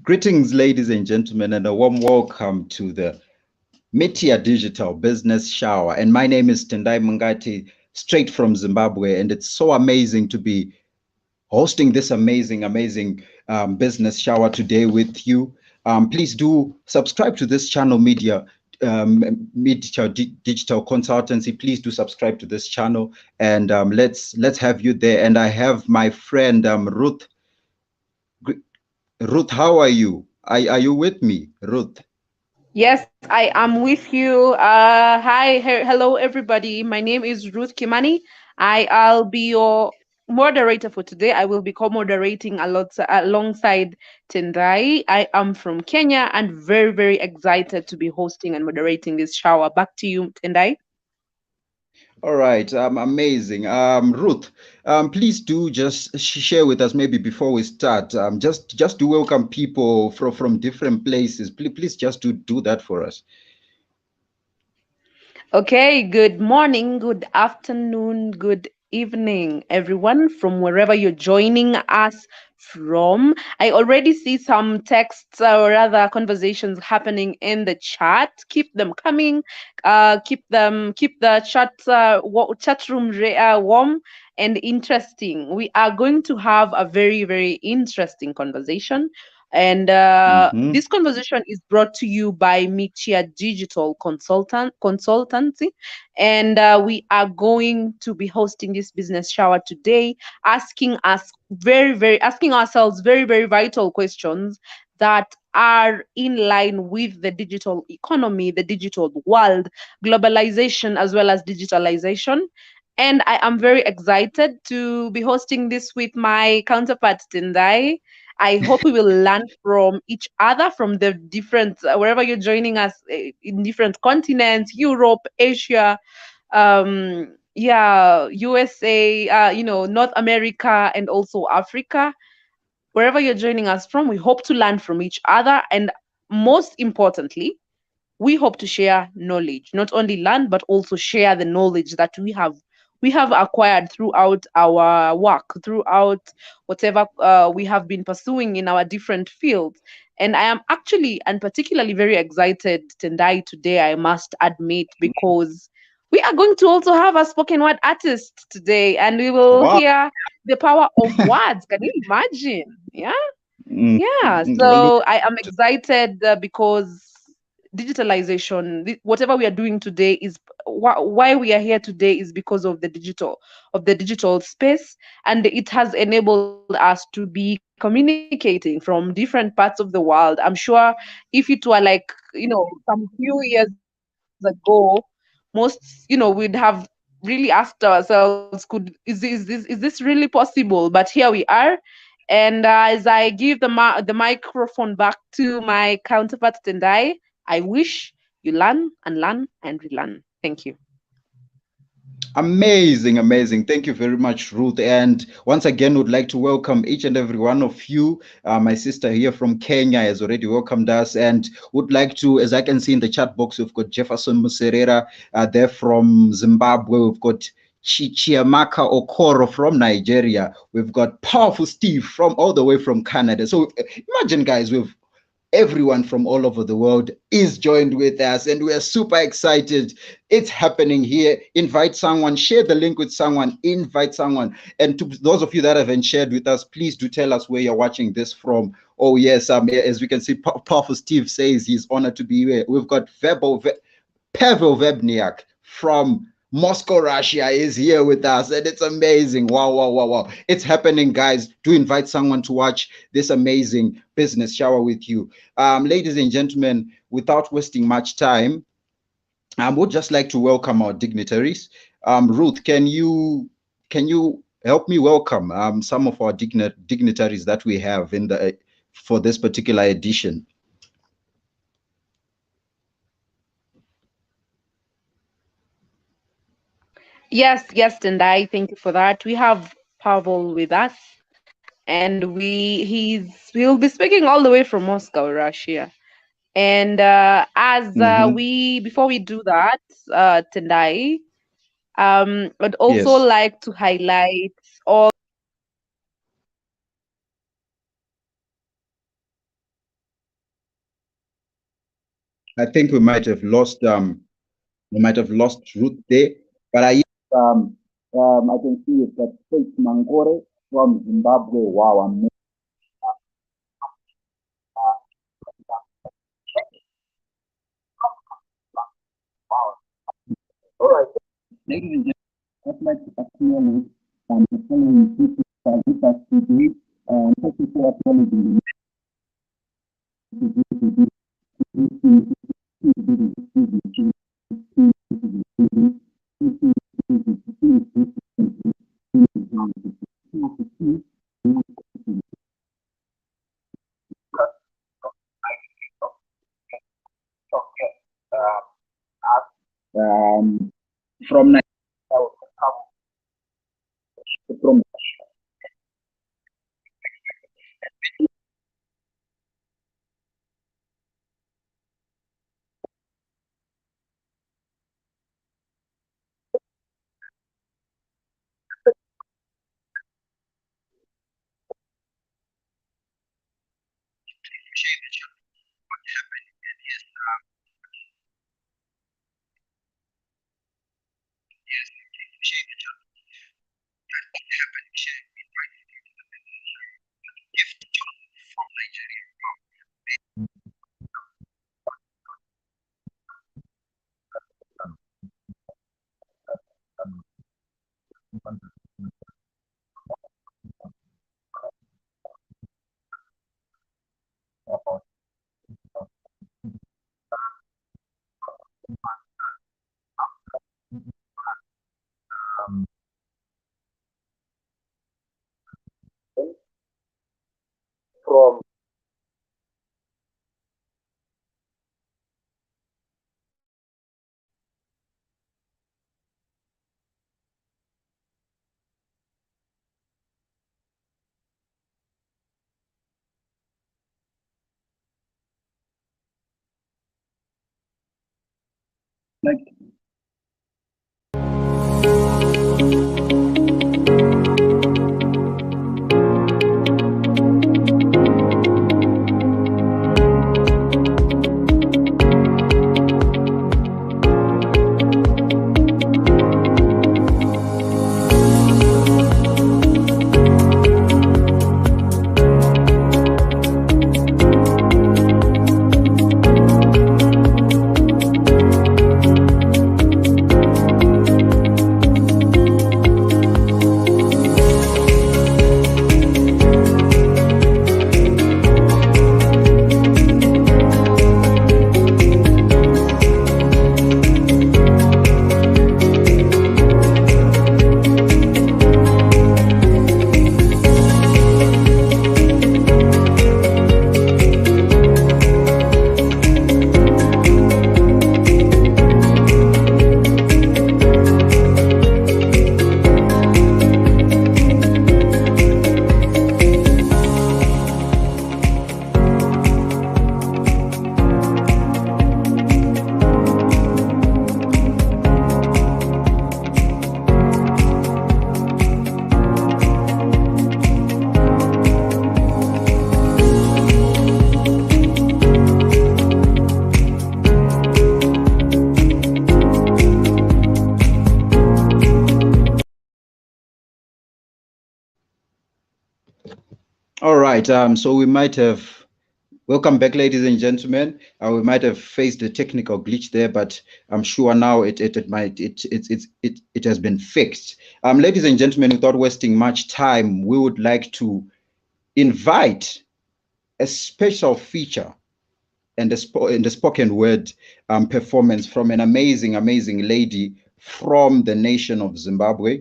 Greetings, ladies and gentlemen, and a warm welcome to the Mitia Digital Business Shower. And my name is Tendai Mungati, straight from Zimbabwe. And it's so amazing to be hosting this amazing business shower today with you. Please do subscribe to this channel, Mitia Digital Consultancy. Please do subscribe to this channel, and let's have you there. And I have my friend Ruth. Ruth, how are you? Are you with me, Ruth? Yes, I am with you. Hello, everybody. My name is Ruth Kimani. I'll be your moderator for today. I will be co-moderating alongside Tendai. I am from Kenya and very excited to be hosting and moderating this shower. Back to you, Tendai. All right, amazing. Ruth, please do just share with us maybe before we start. Just to welcome people from different places. Please just do that for us. Okay, good morning, good afternoon, good evening, everyone, from wherever you're joining us from. I already see some texts or rather conversations happening in the chat. Keep them coming. Keep the chat room warm and interesting. We are going to have a very interesting conversation. And Mm-hmm. this conversation is brought to you by Mitia Digital Consultancy, and we are going to be hosting this business shower today, asking ourselves very vital questions that are in line with the digital economy, the digital world, globalization as well as digitalization. And I am very excited to be hosting this with my counterpart Tendai. I hope we will learn from each other, from the different, wherever you're joining us in different continents, Europe, Asia, USA, North America, and also Africa. Wherever you're joining us from, we hope to learn from each other. And most importantly, we hope to share knowledge, not only learn, but also share the knowledge that we have acquired throughout our work, throughout whatever we have been pursuing in our different fields. And I am actually and particularly very excited, Tendai, today, I must admit, because we are going to also have a spoken word artist today, and we will Wow. hear the power of words. Can you imagine? Yeah. Mm, Yeah, look, so I am excited because digitalization, whatever we are doing today is why we are here today is because of the digital space, and it has enabled us to be communicating from different parts of the world. I'm sure if it were like, some few years ago, most, we'd have really asked ourselves, is this really possible? But here we are. And as I give the microphone back to my counterpart Tendai, I wish you learn and relearn. Thank you. amazing. Thank you very much, Ruth. And once again, would like to welcome each and every one of you. My sister here from Kenya has already welcomed us, and would like to, as I can see in the chat box, we've got Jefferson Muserera there from Zimbabwe. We've got Chiamaka Okoro from Nigeria. We've got Powerful Steve from all the way from Canada. So imagine, guys, we've everyone from all over the world is joined with us, and we're super excited. It's happening here. Invite someone, share the link with someone, invite someone. And to those of you that haven't shared with us, please do tell us where you're watching this from. Oh yes, as we can see, Powerful Steve says he's honored to be here. We've got Pavel Vebniak from Moscow, Russia is here with us, and it's amazing. Wow. It's happening, guys. Do invite someone to watch this amazing business shower with you. Ladies and gentlemen, without wasting much time, I would just like to welcome our dignitaries. Ruth, can you help me welcome some of our dignitaries that we have in the for this particular edition? Yes, Tendai, thank you for that. We have Pavel with us, and he'll be speaking all the way from Moscow, Russia. And as Mm-hmm. we before we do that, Tendai, I'd also Yes. like to highlight all I think we might have lost Ruth there, but I can see it that Faith Mangore from Zimbabwe. Wow, amazing. All right, ladies and gentlemen, I'd like to acknowledge the following people with us today. Thank you for acknowledging um, from from from like all right. So we might have welcome back, ladies and gentlemen. We might have faced a technical glitch there, but I'm sure now it has been fixed. Ladies and gentlemen, without wasting much time, we would like to invite a special feature and the spoken word performance from an amazing lady from the nation of Zimbabwe.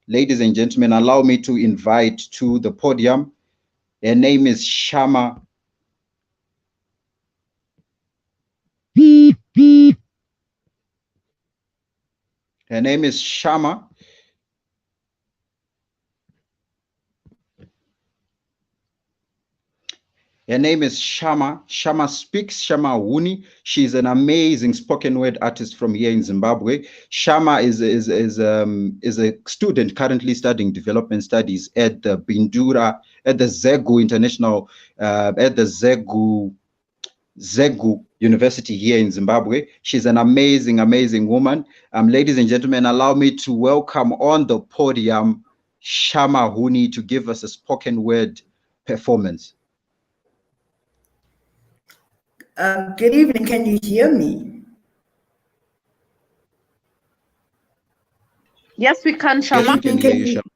Ladies and gentlemen, allow me to invite to the podium. Her name is Shama. Her name is Shama. Her name is Shama. Shama speaks Shama Wuni. She's an amazing spoken word artist from here in Zimbabwe. Shama is a student currently studying development studies at the Zegu International, at the Zegu University here in Zimbabwe. She's an amazing, amazing woman. Ladies and gentlemen, allow me to welcome on the podium Shama Huni to give us a spoken word performance. Good evening. Can you hear me? Yes, we can, Yes, Shama. we can hear you, Shama.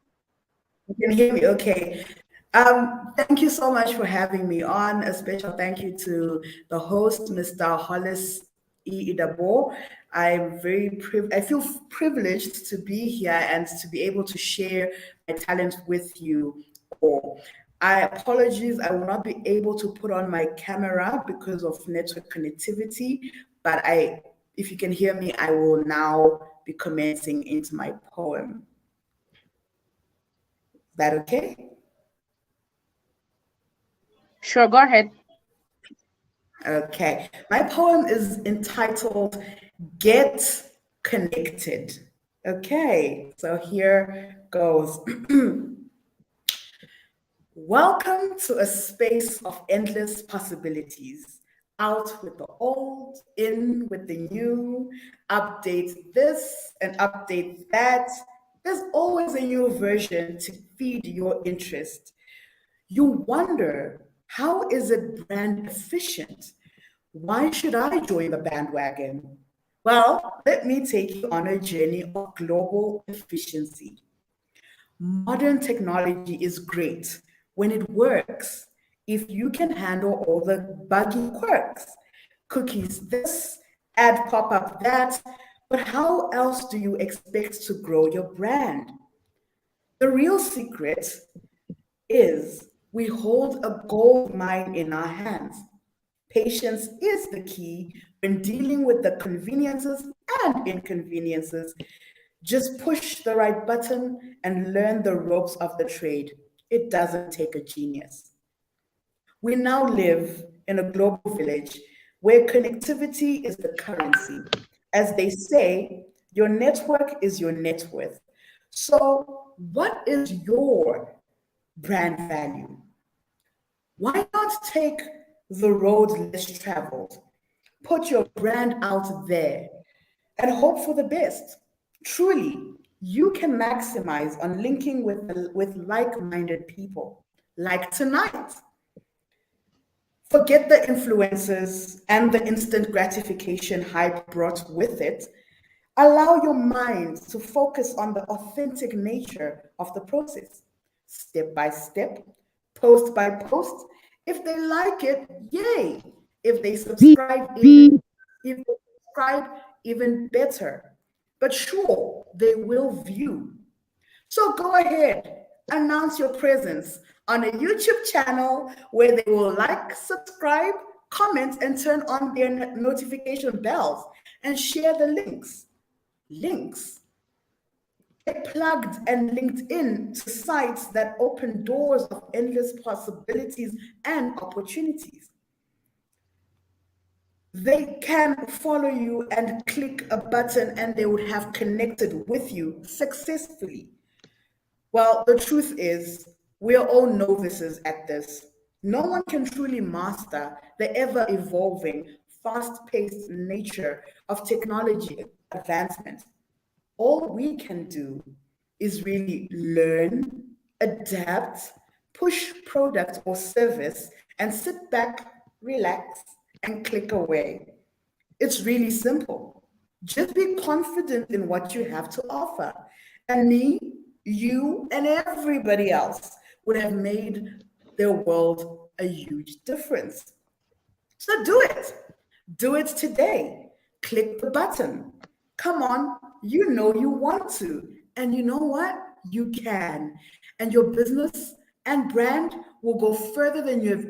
You can hear me? Okay. Thank you so much for having me on. A special thank you to the host, Mr. Hollis E. Idabo. I feel privileged to be here and to be able to share my talent with you all. I apologize, I will not be able to put on my camera because of network connectivity, but if you can hear me, I will now be commencing into my poem. Is that okay? Sure, go ahead. Okay. My poem is entitled Get Connected. Okay, so here goes. Welcome to a space of endless possibilities. Out with the old, in with the new, update this and update that. There's always a new version to feed your interest. You wonder, how is it brand efficient? Why should I join the bandwagon? Well, let me take you on a journey of global efficiency. Modern technology is great when it works, if you can handle all the buggy quirks. Cookies this, ad pop up that, but how else do you expect to grow your brand? The real secret is we hold a gold mine in our hands. Patience is the key when dealing with the conveniences and inconveniences. Just push the right button and learn the ropes of the trade. It doesn't take a genius. We now live in a global village where connectivity is the currency. As they say, your network is your net worth. So, what is your brand value? Why not take the road less traveled? Put your brand out there and hope for the best. Truly, you can maximize on linking with like-minded people, like tonight. Forget the influencers and the instant gratification hype brought with it. Allow your mind to focus on the authentic nature of the process, step by step, post by post. If they like it, yay. If they subscribe, even better. But sure, they will view. So go ahead, announce your presence on a YouTube channel where they will like, subscribe, comment, and turn on their notification bells and share the links. Links. Get plugged and linked in to sites that open doors of endless possibilities and opportunities. They can follow you and click a button and they would have connected with you successfully. Well, the truth is, we're all novices at this. No one can truly master the ever evolving, fast paced nature of technology advancement. All we can do is really learn, adapt, push product or service, and sit back, relax, and click away. It's really simple. Just be confident in what you have to offer. And me, you, and everybody else would have made their world a huge difference. So do it. Do it today. Click the button. Come on, you know you want to. And you know what? You can. And your business and brand will go further than you have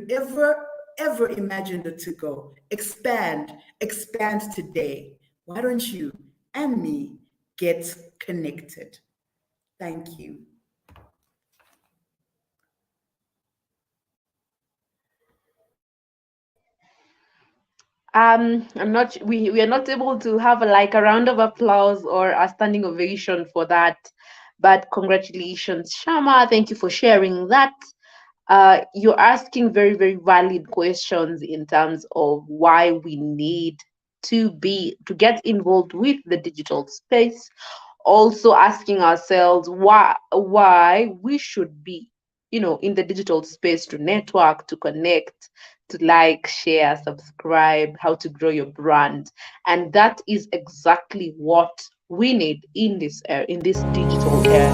ever imagined it to go. Expand, expand today. Why don't you and me get connected? Thank you. I'm not we are not able to have like a round of applause or a standing ovation for that, but congratulations, Shama. Thank you for sharing that. you're asking very, very valid questions in terms of why we need to get involved with the digital space. Also asking ourselves why we should be, in the digital space, to network, to connect, to like, share, subscribe, how to grow your brand. And that is exactly what we need in this digital era.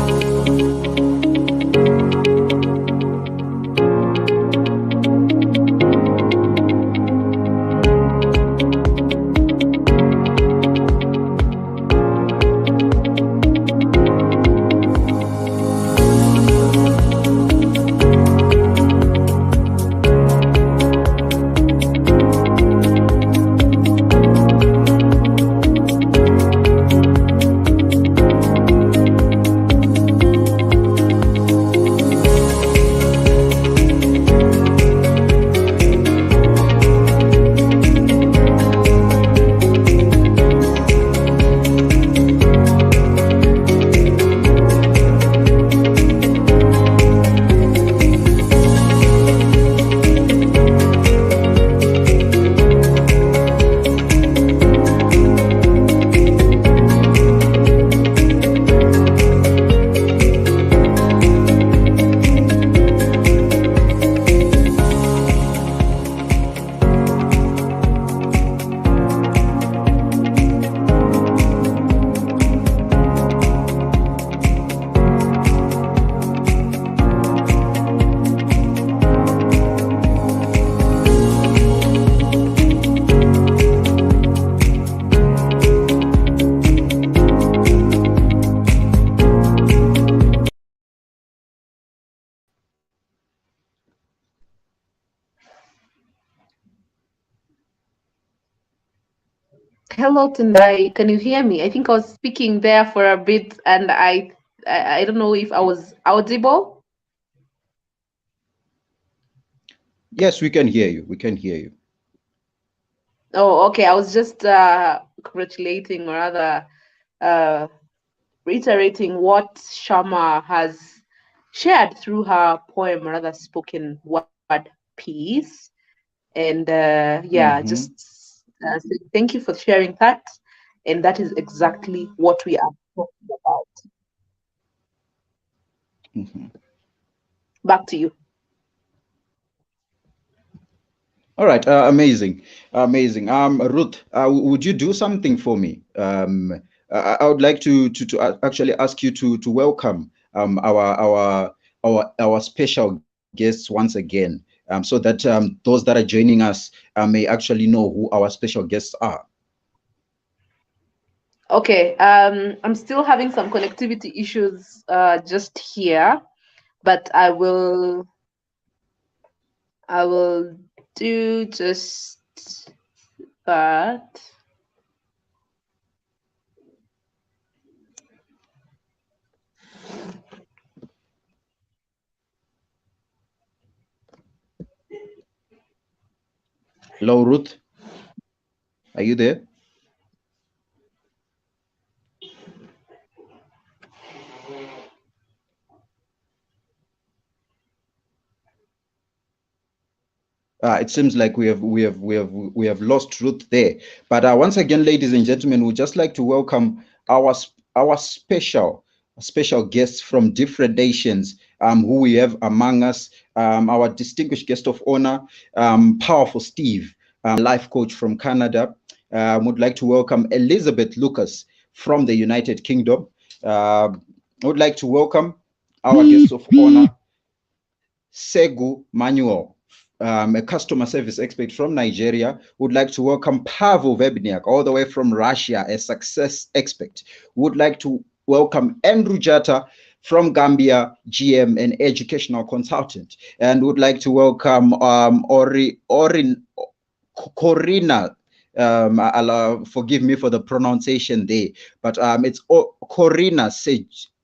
Hello, Tendai. Can you hear me? I think I was speaking there for a bit, and I don't know if I was audible. Yes, we can hear you. We can hear you. Oh, okay. I was just congratulating, or rather, uh, reiterating what Shama has shared through her poem, or rather spoken word piece. And yeah, Mm-hmm. just say thank you for sharing that. And that is exactly what we are talking about. Mm-hmm. Back to you. All right, amazing, amazing. Ruth, would you do something for me? I would like to actually ask you to welcome our special guests once again, so that those that are joining us may actually know who our special guests are. Okay, I'm still having some connectivity issues just here, but I will do just that. Hello, Ruth, are you there? It seems like we have lost Ruth there. But once again, ladies and gentlemen, we'd just like to welcome our special guests from different nations who we have among us. Our distinguished guest of honor, Powerful Steve, life coach from Canada. Would like to welcome Elizabeth Lucas from the United Kingdom. I would like to welcome our guests of honor, Segu Manuel, a customer service expert from Nigeria. Would like to welcome Pavel Webniak, all the way from Russia, a success expert. Would like to welcome Andrew Jata from Gambia, GM and educational consultant. And would like to welcome Corina. Forgive me for the pronunciation there, but it's Corina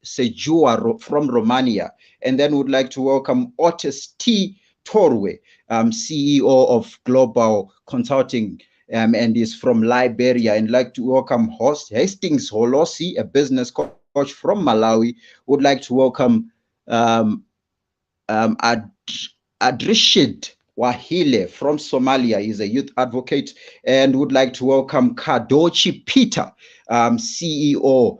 Sejua from Romania. And then would like to welcome Otis T. Torwe, CEO of Global Consulting, and is from Liberia. And like to welcome host Hastings Holosi, a business coach from Malawi. Would like to welcome Adrishid Wahile from Somalia. He's a youth advocate, and would like to welcome Kadochi Peter, CEO,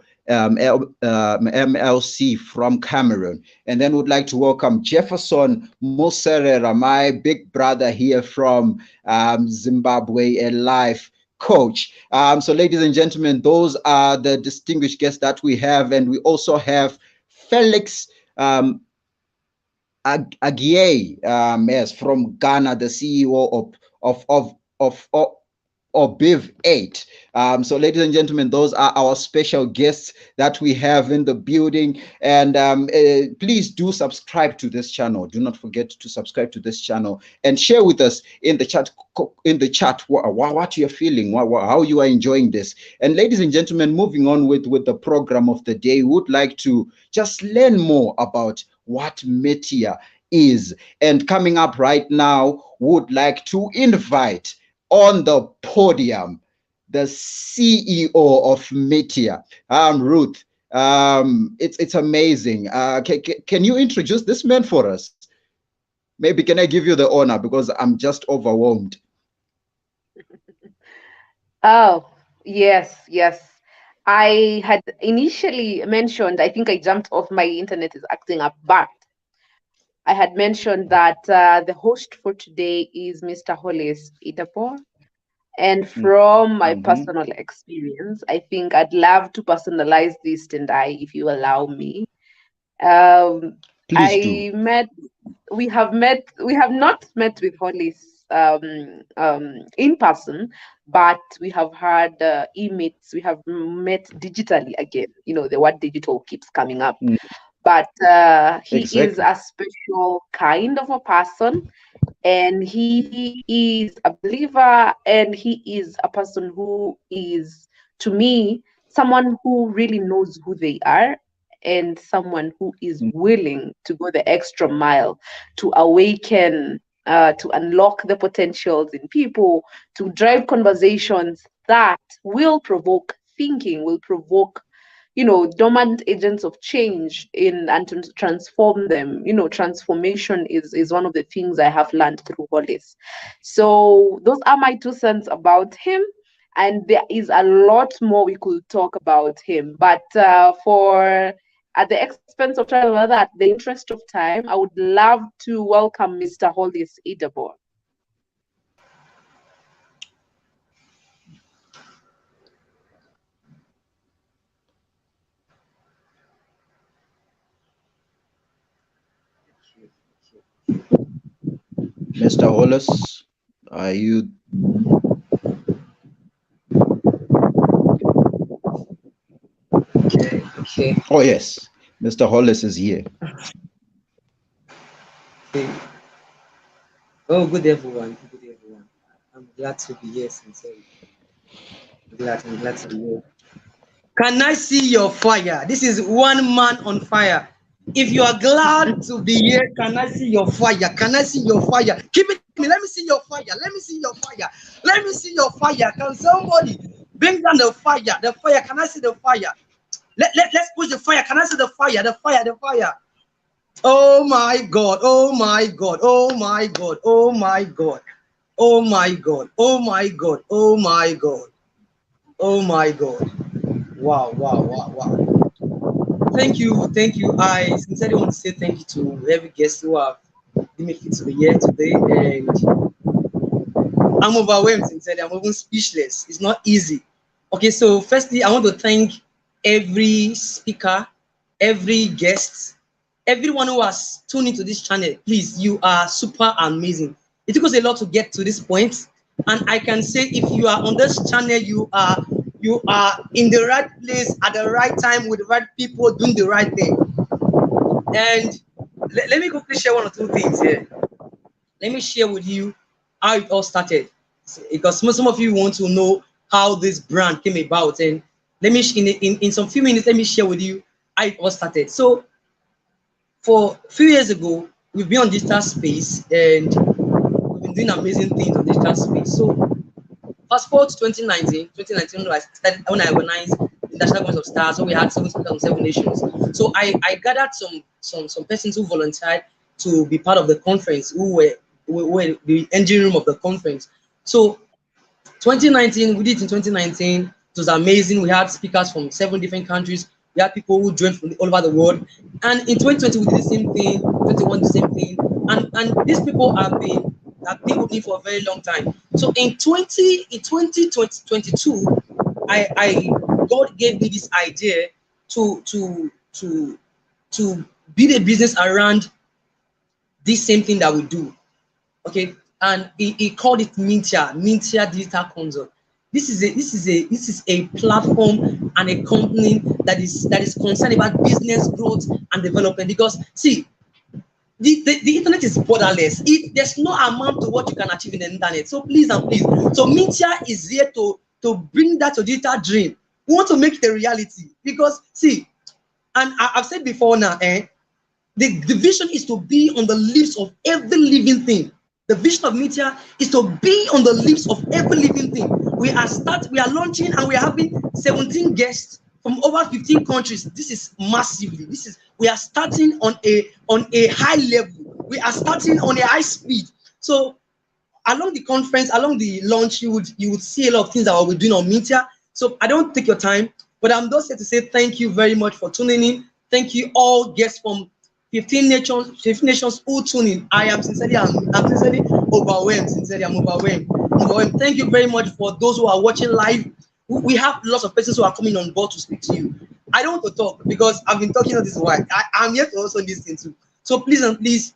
MLC from Cameroon. And then would like to welcome Jefferson Moserera, my big brother here from Zimbabwe, a life coach. So ladies and gentlemen, those are the distinguished guests that we have. And we also have Felix Agie, yes, from Ghana, the CEO of Biv 8. So ladies and gentlemen, those are our special guests that we have in the building. And please do subscribe to this channel. Do not forget to subscribe to this channel and share with us in the chat what you're feeling, how you are enjoying this. And ladies and gentlemen, moving on with the program of the day, would like to just learn more about what Mitia is. And coming up right now, would like to invite on the podium the CEO of Mitia, Ruth. It's amazing. Can you introduce this man for us? Maybe can I give you the honor, because I'm just overwhelmed. Oh, yes, yes. I had initially mentioned, I think I jumped off, my internet is acting up, but I had mentioned that the host for today is Mr. Hollis Itapor. And from my personal experience, I think I'd love to personalize this, Tendai, if you allow me. Please do. We have not met with Hollis in person, but we have had e-meets. We have met digitally again. You know, the word digital keeps coming up. But he is a special kind of a person, and he is a believer, and he is a person who is, to me, someone who really knows who they are, and someone who is willing to go the extra mile to awaken, to unlock the potentials in people, to drive conversations that will provoke thinking, will provoke, you know, dormant agents of change and to transform them. You know, transformation is one of the things I have learned through Hollis. So those are my 2 cents about him, and there is a lot more we could talk about him, but for at the expense of time, rather at the interest of time, I would love to welcome Mr. Hollis Idabor. Mr. Hollis, are you? Okay. Oh, yes. Mr. Hollis is here. Okay. Oh, good everyone. Good everyone. I'm glad to be here, sincerely. I'm glad to be here. Can I see your fire? This is one man on fire. If you are glad to be here, can I see your fire? Can I see your fire? Keep it to me. Let me see your fire. Let me see your fire. Let me see your fire. Can somebody bring down the fire? The fire. Can I see the fire? Let's push the fire. Can I see the fire? The fire. The fire. Oh my God. Oh my God. Oh my God. Oh my God. Oh my God. Oh my God. Oh my God. Oh my God. Wow, wow, wow, wow. Thank you, thank you. I sincerely want to say thank you to every guest who have given me to be here today. And I'm overwhelmed, sincerely. I'm even speechless. It's not easy. Okay, so firstly, I want to thank every speaker, every guest, everyone who has tuned into this channel. Please, you are super amazing. It took us a lot to get to this point. And I can say if you are on this channel, you are in the right place at the right time with the right people doing the right thing. And let me quickly share 1 or 2 things here. Let me share with you how it all started, because some of you want to know how this brand came about. And let me in some few minutes, let me share with you how it all started. So for a few years ago, we've been on digital space and we've been doing amazing things on digital space. So fast forward to 2019 when I organized the National Conference of Stars, so we had 7 nations. So I gathered some persons who volunteered to be part of the conference, who were the engine room of the conference. So 2019, we did it in 2019. It was amazing. We had speakers from 7 different countries. We had people who joined from all over the world. And in 2020, we did the same thing. 21, the same thing. And these people have been with me for a very long time. So in 2022, I God gave me this idea to build a business around this same thing that we do. Okay, and he called it Mitia Digital Consult. This is a platform and a company that is concerned about business growth and development. Because see, the internet is borderless. There's no amount to what you can achieve in the internet. So please and please, so Mitia is here to bring that to digital dream. We want to make it a reality. Because see, and I've said before now, the vision is to be on the lips of every living thing. The vision of Mitia is to be on the lips of every living thing. We are launching, and we are having 17 guests from over 15 countries. This is massively. We are starting on a high level. We are starting on a high speed. So along the conference, along the launch, you would see a lot of things that we're doing on Mitia. So I don't take your time, but I'm just here to say thank you very much for tuning in. Thank you all guests from 15 nations who tune in. I'm sincerely overwhelmed. Sincerely, I'm overwhelmed. Thank you very much for those who are watching live. We have lots of persons who are coming on board to speak to you. I don't want to talk because I've been talking all this while. I'm here to also listen too. So please and please.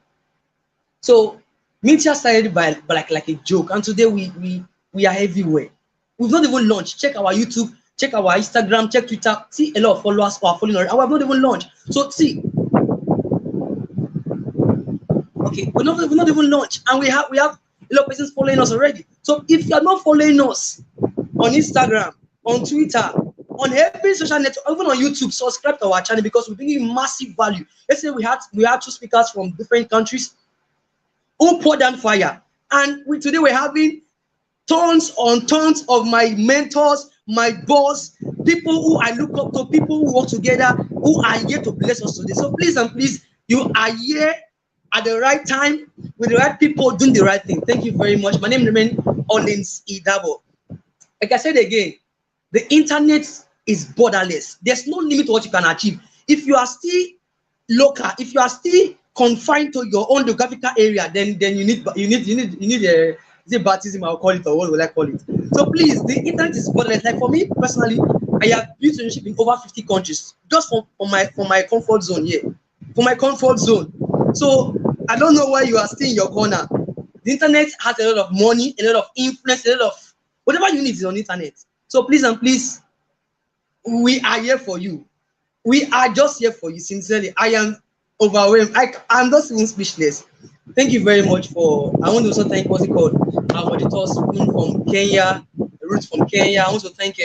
So Mitia started by like a joke, and today we are everywhere. We've not even launched. Check our YouTube, check our Instagram, check Twitter. See a lot of followers who are following us. We have not even launched. So see. Okay, we're not even launched, and we have a lot of persons following us already. So if you are not following us on Instagram, on Twitter, on every social network, even on YouTube, subscribe to our channel, because we're bringing massive value. Let's say we had 2 speakers from different countries who poured down fire, and today we're having tons on tons of my mentors, my boss, people who I look up to, people who work together, who are here to bless us today. So please and please, you are here at the right time with the right people doing the right thing. Thank you very much. My name remains Olins Idabo. Like I said again, the internet is borderless. There's no limit to what you can achieve. If you are still local, if you are still confined to your own geographical area, then you need a baptism, I'll call it, or what will I call it? So please, the internet is borderless. Like for me personally, I have built relationship in over 50 countries just for my comfort zone here. For my comfort zone. So I don't know why you are still in your corner. The internet has a lot of money, a lot of influence, a lot of whatever you need is on the internet. So please and please, we are here for you. We are just here for you. Sincerely, I am overwhelmed. I'm just even speechless. Thank you very much for. I want to also thank what's it called, our auditors from Kenya, Ruth from Kenya. I want to thank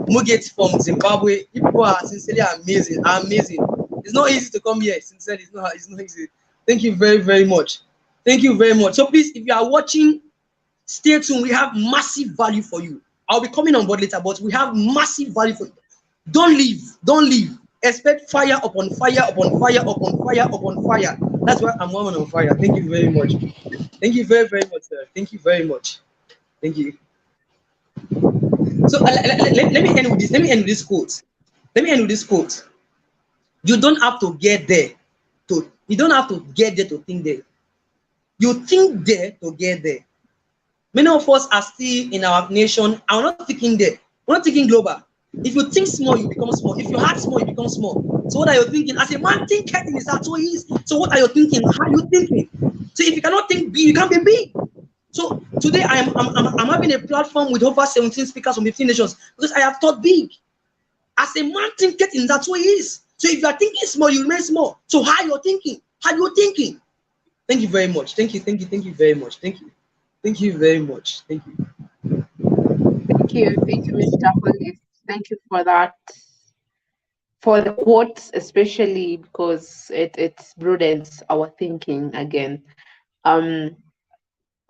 Muget from Zimbabwe. You people are sincerely amazing. Amazing. It's not easy to come here. Sincerely, it's not easy. Thank you very, very much. Thank you very much. So please, if you are watching, stay tuned. We have massive value for you. I'll be coming on board later, but we have massive value for you. Don't leave. Don't leave. Expect fire upon fire upon fire upon fire upon fire. That's why I'm woman on fire. Thank you very much. Thank you very, very much, sir. Thank you very much. Thank you. So let me end with this. Let me end with this quote. Let me end with this quote. You don't have to get there to think there. You think there to get there. Many of us are still in our nation. I'm not thinking there. We're not thinking global. If you think small, you become small. If you heart small, you become small. So what are you thinking? As a man, think in his heart. So he is. So what are you thinking? How are you thinking? So if you cannot think big, you can't be big. So today I'm having a platform with over 17 speakers from 15 nations because I have thought big. As a man, think in that way he is. So if you are thinking small, you remain small. So how you're thinking? How you thinking? Thank you very much. Thank you very much. Thank you very much. Thank you. Thank you, Mr. Hollis. Thank you for that, for the quotes, especially because it broadens our thinking again.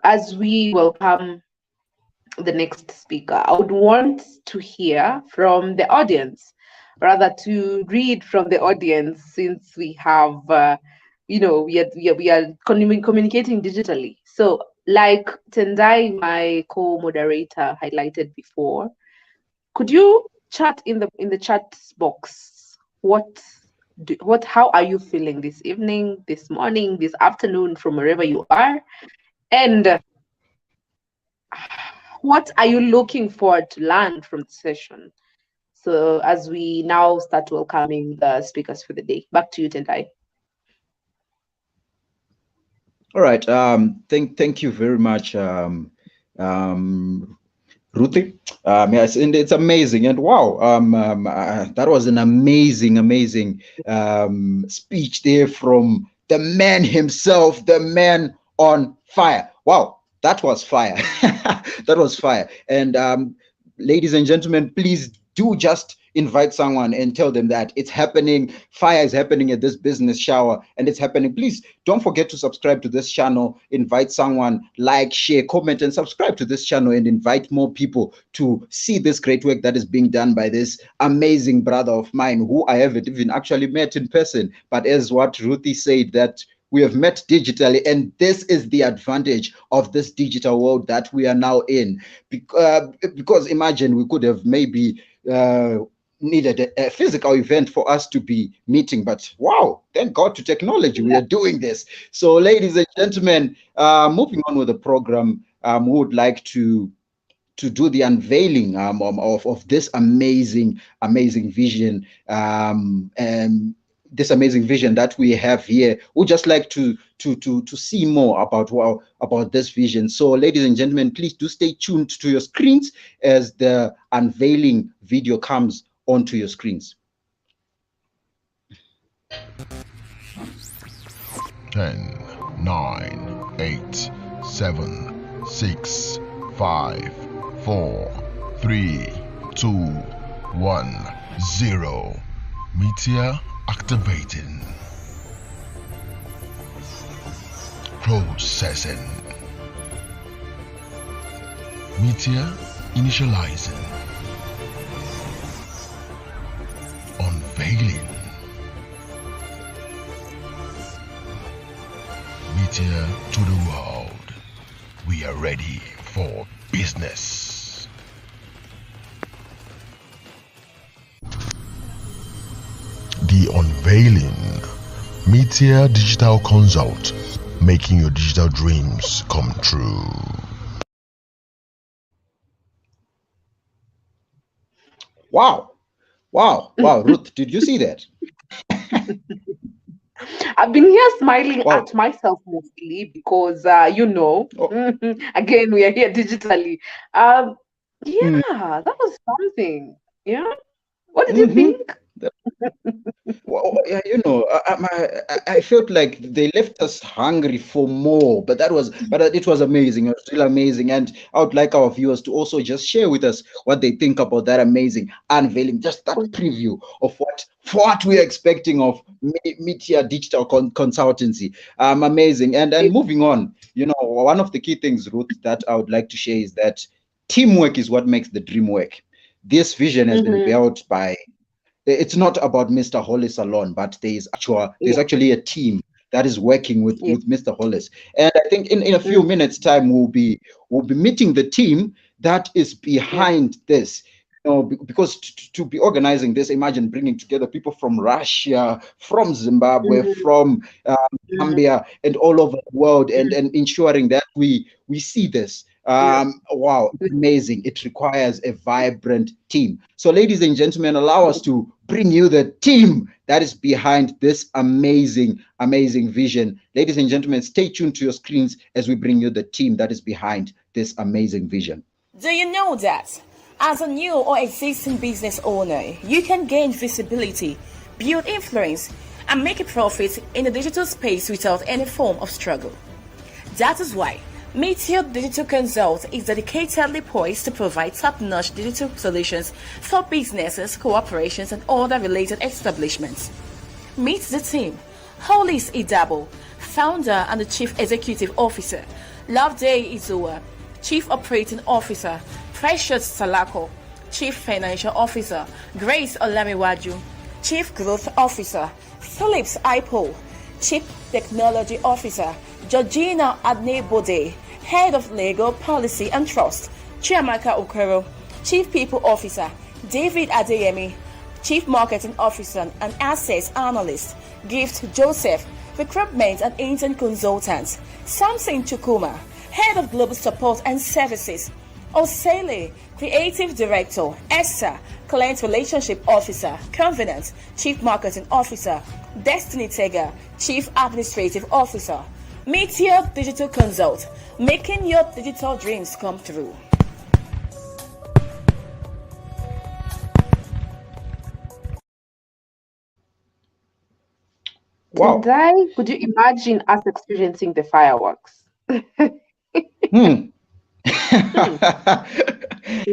As we welcome the next speaker, I would want to hear from the audience, rather to read from the audience, since we have we are communicating digitally. So, like Tendai, my co-moderator, highlighted before, could you chat in the chat box how are you feeling this evening, this morning, this afternoon, from wherever you are, and what are you looking forward to learn from the session? So as we now start welcoming the speakers for the day, back to you, Tendai. All right. Thank you very much, Ruthie. Yes, and it's amazing. And wow, that was an amazing speech there from the man himself, the man on fire. Wow, that was fire. That was fire. And ladies and gentlemen, please do just invite someone and tell them that it's happening. Fire is happening at this business shower, and it's happening. Please don't forget to subscribe to this channel, invite someone, like, share, comment, and subscribe to this channel, and invite more people to see this great work that is being done by this amazing brother of mine, who I haven't even actually met in person, but as what Ruthie said, that we have met digitally, and this is the advantage of this digital world that we are now in. Because imagine we could have maybe needed a physical event for us to be meeting, but wow, thank God to technology, we are doing this. So ladies and gentlemen, moving on with the program, we would like to do the unveiling of this amazing vision, and this amazing vision that we have here. We'd just like to see more about this vision. So ladies and gentlemen, please do stay tuned to your screens as the unveiling video comes onto your screens. 10, 9, 8, 7, 6, 5, 4, 3, 2, 1, 0. Mitia activating. Processing. Mitia initializing. Unveiling. Mitia to the world. We are ready for business. The unveiling. Mitia Digital Consult, making your digital dreams come true. Wow, Ruth, did you see that? I've been here smiling at myself mostly because, again, we are here digitally. That was something. Yeah. What did you think? Well, yeah, I felt like they left us hungry for more, but it was amazing. It was still amazing, and I would like our viewers to also just share with us what they think about that amazing unveiling, just that preview of what we are expecting of Mitia Digital Consultancy. Amazing, and moving on. One of the key things, Ruth, that I would like to share is that teamwork is what makes the dream work. This vision has been built by. It's not about Mr. Hollis alone, but there's actually a team that is working with Mr. Hollis. And I think in a few minutes' time we'll be meeting the team that is behind this. Because to be organizing this, imagine bringing together people from Russia, from Zimbabwe, from Zambia, and all over the world, and ensuring that we see this. Wow, amazing. It requires a vibrant team. So ladies and gentlemen, allow us to bring you the team that is behind this amazing vision. Ladies and gentlemen, stay tuned to your screens as we bring you the team that is behind this amazing vision. Do you know that as a new or existing business owner, you can gain visibility, build influence, and make a profit in the digital space without any form of struggle? That is why Mitia Digital Consult is dedicatedly poised to provide top-notch digital solutions for businesses, corporations, and other related establishments. Meet the team: Hollis Idabo, founder and the Chief Executive Officer; Loveday Izua, Chief Operating Officer; Precious Salako, Chief Financial Officer; Grace Olamiwaju, Chief Growth Officer; Phillips Ipo, Chief Technology Officer Georgina Adnebode, Head of Legal Policy and Trust Chiamaka Okoro, Chief People Officer David Adeyemi, Chief Marketing Officer and Assets Analyst Gift Joseph, Recruitment and Intern Consultant Samson Chukuma, Head of Global Support and Services Osele, Creative Director Esther, Client Relationship Officer Covenant, Chief Marketing Officer Destiny Tega, Chief Administrative Officer Mitia Digital Consult, making your digital dreams come true. Wow. Could you imagine us experiencing the fireworks?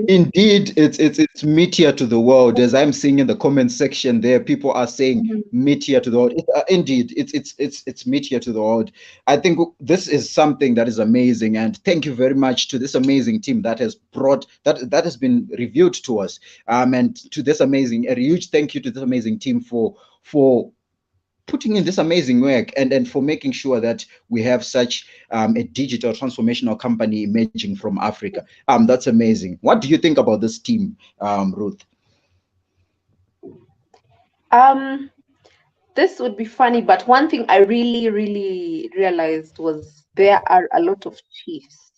Indeed, it's Mitia to the world. As I'm seeing in the comment section there, people are saying Mitia to the world. Indeed, it's Mitia to the world. I think this is something that is amazing, and thank you very much to this amazing team that has brought that has been revealed to us. And to this amazing, a huge thank you to this amazing team for putting in this amazing work and for making sure that we have such a digital transformational company emerging from Africa. That's amazing. What do you think about this team, Ruth? This would be funny, but one thing I really realized was there are a lot of chiefs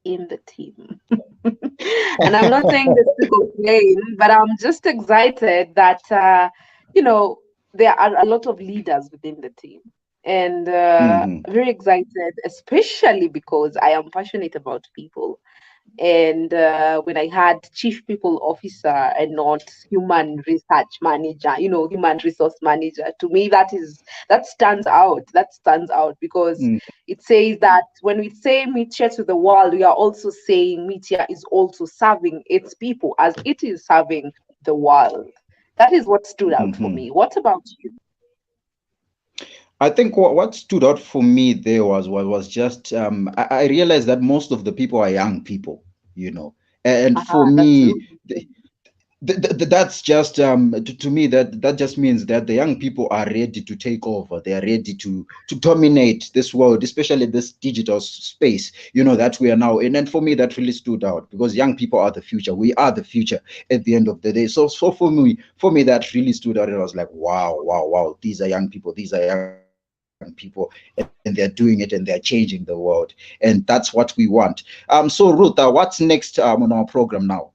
in the team. And I'm not saying this to complain, but I'm just excited that there are a lot of leaders within the team, and very excited, especially because I am passionate about people. And when I had Chief People Officer and not Human Research Manager, Human Resource Manager, to me that stands out. That stands out because it says that when we say Mitia to the world, we are also saying Mitia is also serving its people as it is serving the world. That is what stood out for me. What about you? I think what stood out for me there was just I realized that most of the people are young people, and for me that's just to me that just means that the young people are ready to take over. They are ready to dominate this world, especially this digital space, that we are now in. And for me, that really stood out because young people are the future. We are the future at the end of the day. So for me, that really stood out. And I was like, wow, these are young people. These are young people, and they're doing it, and they're changing the world, and that's what we want. So Ruth, what's next on our program now?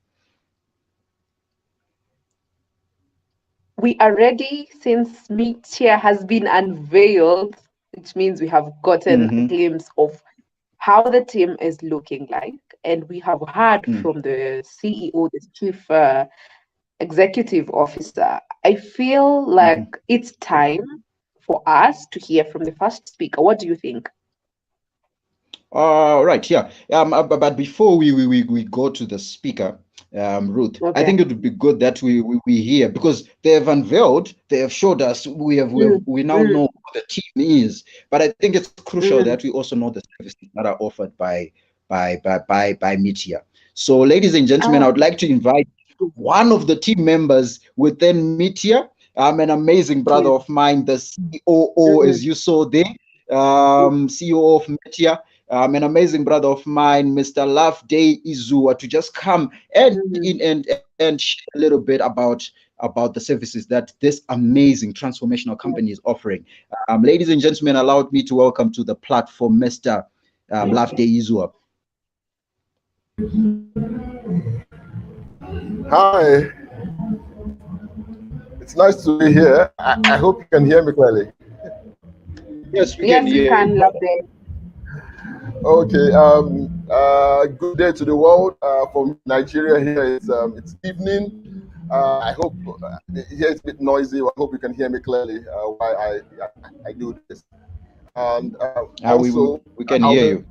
We are ready since Mitia has been unveiled, which means we have gotten a glimpse of how the team is looking like, and we have heard from the CEO, the Chief Executive Officer. I feel like it's time for us to hear from the first speaker. What do you think? Right, yeah. But before we go to the speaker, Ruth, I think it would be good that we hear, because they have unveiled, they have showed us, we now know who the team is. But I think it's crucial that we also know the services that are offered by Mitia. So, ladies and gentlemen, I would like to invite one of the team members within Mitia. An amazing brother of mine, the COO, as you saw there, CEO of Mitia. An amazing brother of mine, Mr. Loveday Izua, to just come and share a little bit about the services that this amazing transformational company is offering. Ladies and gentlemen, allow me to welcome to the platform Mr. Loveday Izua. Hi, it's nice to be here. I hope you can hear me clearly. Yes, we can hear you. Loveday. Okay. Good day to the world. From Nigeria here, it's evening. I hope here it's a bit noisy. I hope you can hear me clearly while I do this. And also, we can hear you.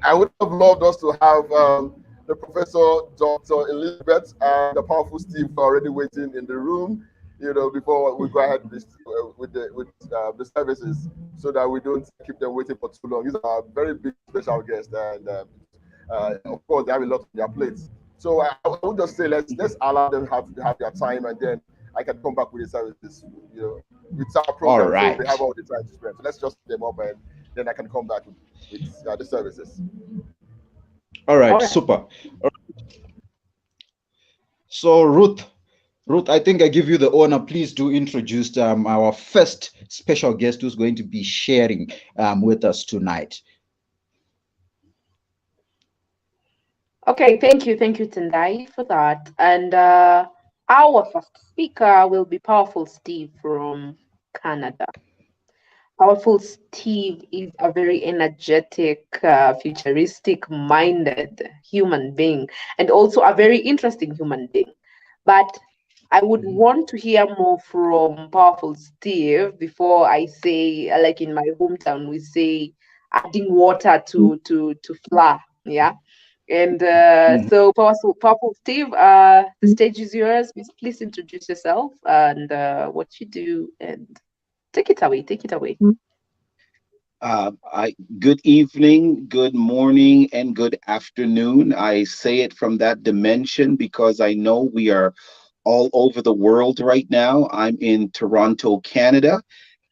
I would have loved us to have the Professor Dr. Elizabeth and the powerful Steve already waiting in the room, before we go ahead with the services, so that we don't keep them waiting for too long. These are a very big special guests, and of course they have a lot on their plates. So I would just say let's allow them have their time, and then I can come back with the services, It's our All program, so right. we have all the time to spend. So let's just set them up, and then I can come back with the services. All right. All right. Super. So Ruth, I think I give you the honor. Please do introduce our first special guest who's going to be sharing with us tonight. Okay, thank you, Tendai, for that. And our first speaker will be Powerful Steve from Canada. Powerful Steve is a very energetic, futuristic-minded human being, and also a very interesting human being. But I would want to hear more from Powerful Steve before I say, like in my hometown, we say, adding water to flour. Yeah. And so, Powerful Steve, the stage is yours. Please introduce yourself and what you do, and take it away. Take it away. Good evening, good morning, and good afternoon. I say it from that dimension because I know we are all over the world right now. I'm in Toronto, Canada,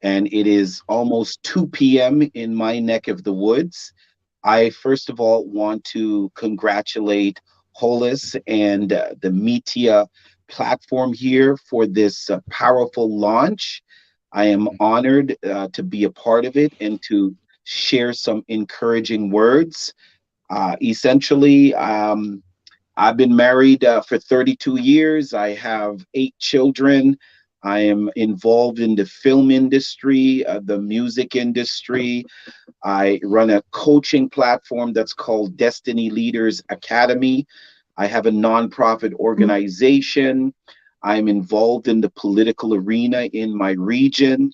and it is almost 2 p.m. in my neck of the woods. I first of all want to congratulate Hollis and the Mitia platform here for this powerful launch. I am honored to be a part of it and to share some encouraging words. Essentially, I've been married for 32 years. I have 8 children. I am involved in the film industry, the music industry. I run a coaching platform that's called Destiny Leaders Academy. I have a nonprofit organization. I'm involved in the political arena in my region.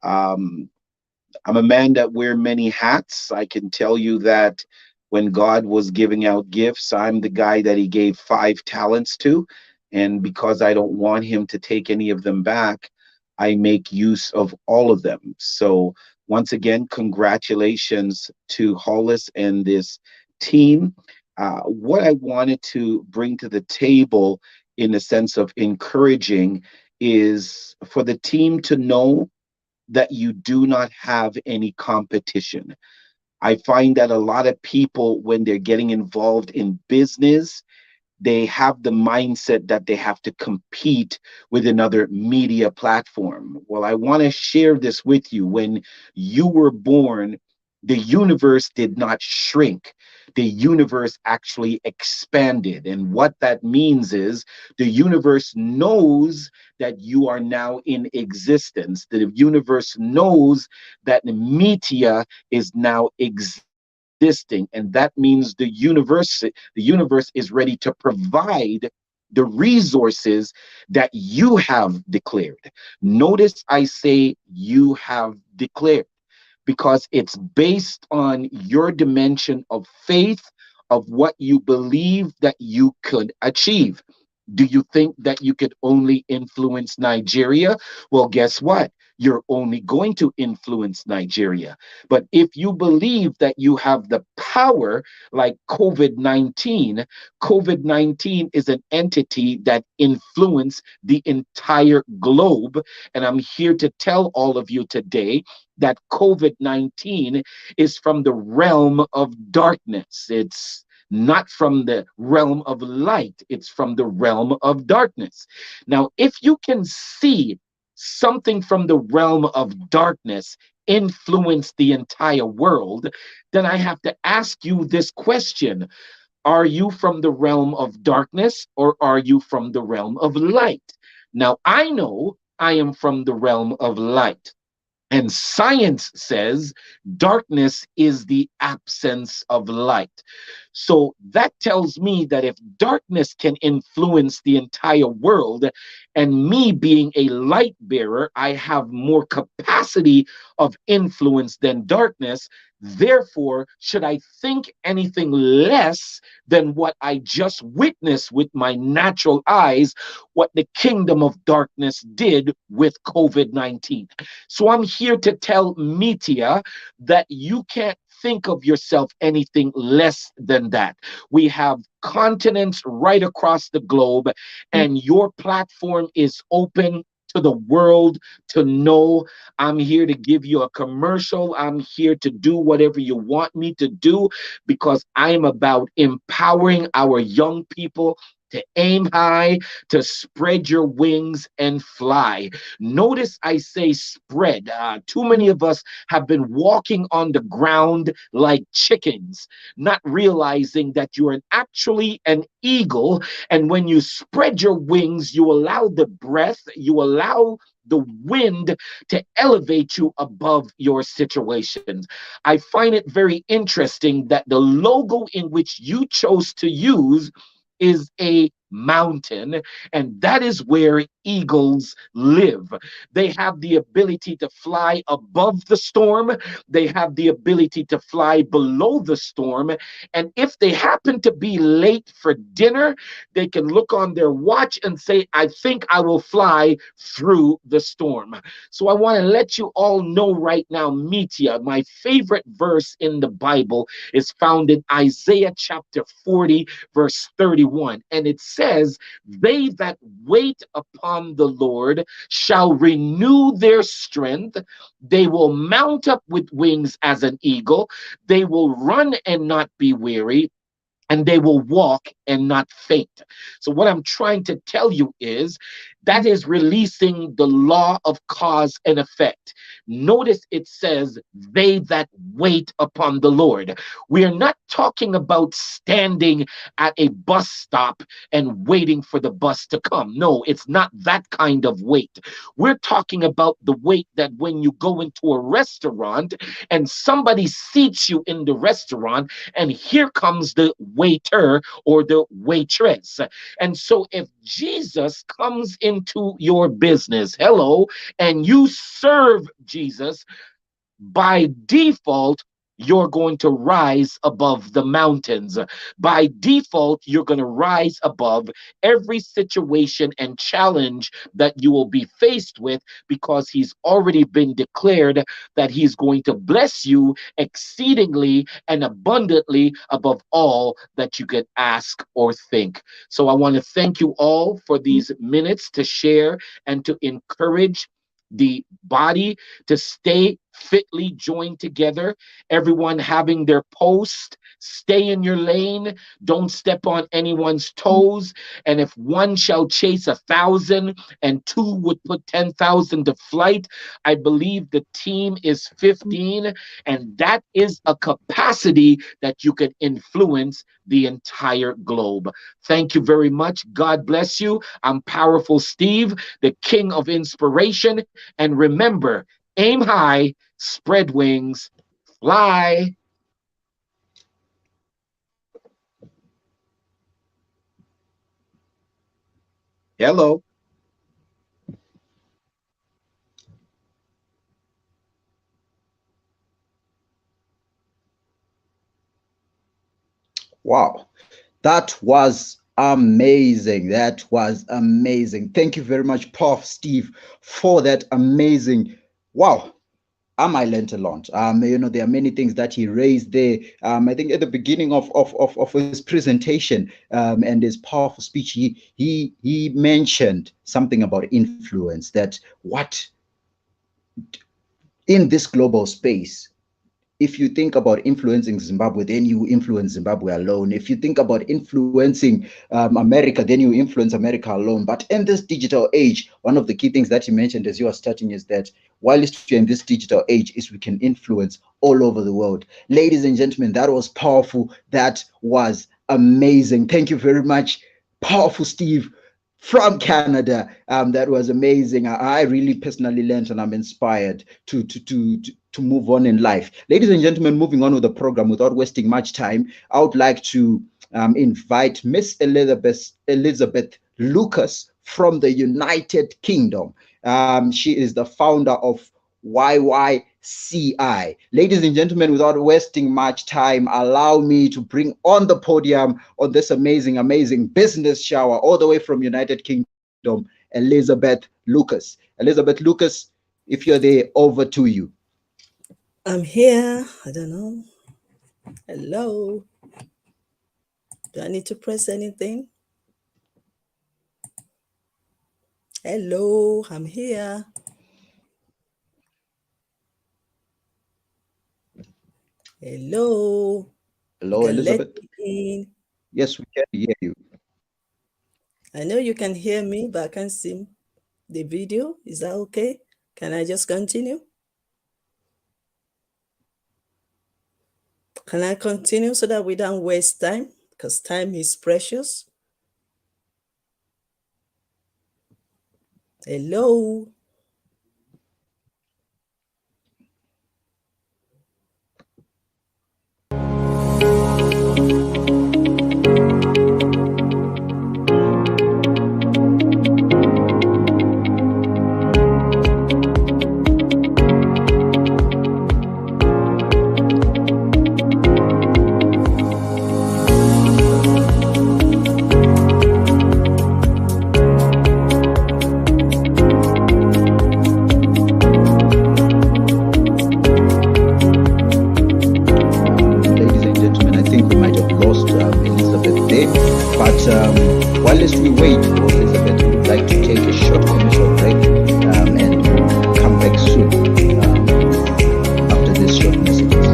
Um, I'm a man that wear many hats. I can tell you that when God was giving out gifts, I'm the guy that he gave 5 talents to. And because I don't want him to take any of them back, I make use of all of them. So once again, congratulations to Hollis and this team. What I wanted to bring to the table in the sense of encouraging is for the team to know that you do not have any competition. I find that a lot of people, when they're getting involved in business, they have the mindset that they have to compete with another media platform. Well, I want to share this with you. When you were born, the universe did not shrink. The universe actually expanded. And what that means is the universe knows that you are now in existence. The universe knows that the media is now existing, and that means the universe is ready to provide the resources that you have declared. Notice I say you have declared, because it's based on your dimension of faith, of what you believe that you could achieve. Do you think that you could only influence Nigeria? Well, guess what? You're only going to influence Nigeria. But if you believe that you have the power, like COVID-19 is an entity that influenced the entire globe. And I'm here to tell all of you today that COVID-19 is from the realm of darkness. It's not from the realm of light, it's from the realm of darkness. Now, if you can see something from the realm of darkness influence the entire world, then I have to ask you this question. Are you from the realm of darkness, or are you from the realm of light? Now, I know I am from the realm of light. And science says darkness is the absence of light. So that tells me that if darkness can influence the entire world, and me being a light bearer, I have more capacity of influence than darkness. Therefore, should I think anything less than what I just witnessed with my natural eyes, what the kingdom of darkness did with COVID-19? So I'm here to tell Mitia that you can't think of yourself anything less than that. We have continents right across the globe, and your platform is open to the world to know. I'm here to give you a commercial. I'm here to do whatever you want me to do because I'm about empowering our young people to aim high, to spread your wings and fly. Notice I say spread. Too many of us have been walking on the ground like chickens, not realizing that you're actually an eagle. And when you spread your wings, you allow the breath, you allow the wind to elevate you above your situations. I find it very interesting that the logo in which you chose to use is a mountain, and that is where eagles live. They have the ability to fly above the storm, they have the ability to fly below the storm, and if they happen to be late for dinner, they can look on their watch and say, I think I will fly through the storm. So I want to let you all know right now, Mitia, my favorite verse in the Bible is found in Isaiah chapter 40, verse 31. And it says, they that wait upon the Lord shall renew their strength. They will mount up with wings as an eagle. They will run and not be weary, and they will walk and not faint. So, what I'm trying to tell you is that is releasing the law of cause and effect. Notice it says, they that wait upon the Lord. We are not talking about standing at a bus stop and waiting for the bus to come. No, it's not that kind of wait. We're talking about the wait that when you go into a restaurant and somebody seats you in the restaurant, and here comes the waiter or the waitress. And so if Jesus comes into your business, hello, and you serve Jesus, by default, you're going to rise above the mountains. By default, you're going to rise above every situation and challenge that you will be faced with because he's already been declared that he's going to bless you exceedingly and abundantly above all that you could ask or think. So I want to thank you all for these minutes to share and to encourage the body to stay fitly joined together, everyone having their post. Stay in your lane. Don't step on anyone's toes. And if one shall chase 1,000 and two would put 10,000 to flight, I believe the team is 15. And that is a capacity that you can influence the entire globe. Thank you very much. God bless you. I'm Powerful Steve, the king of inspiration. And remember, aim high, spread wings, fly. Hello. Wow, that was amazing. That was amazing. Thank you very much, Prof. Steve, for that amazing. Wow. I learned a lot. There are many things that he raised there. I think at the beginning of his presentation and his powerful speech, he mentioned something about influence. That what in this global space, if you think about influencing Zimbabwe, then you influence Zimbabwe alone. If you think about influencing America, then you influence America alone. But in this digital age, one of the key things that you mentioned as you are starting is that whilst you're in this digital age, is we can influence all over the world. Ladies and gentlemen, that was powerful. That was amazing. Thank you very much, Powerful Steve from Canada. That was amazing. I really personally learned, and I'm inspired to move on in life. Ladies and gentlemen, moving on with the program without wasting much time, I would like to invite Miss Elizabeth Lucas from the United Kingdom. She is the founder of YYCI. Ladies and gentlemen, without wasting much time, allow me to bring on the podium on this amazing business shower all the way from United Kingdom, Elizabeth Lucas. Elizabeth Lucas, if you're there, over to you. I'm here. I don't know. Hello. Do I need to press anything? Hello, I'm here. Hello. Hello, You can let Elizabeth. me in. Yes, we can hear you. I know you can hear me, but I can't see the video. Is that okay? Can I just continue? Can I continue so that we don't waste time? Because time is precious. Hello. Ladies and gentlemen, I think we might have lost Elizabeth there. But while we wait for Elizabeth, we would like to take a short commercial break and we'll come back soon after this short messages.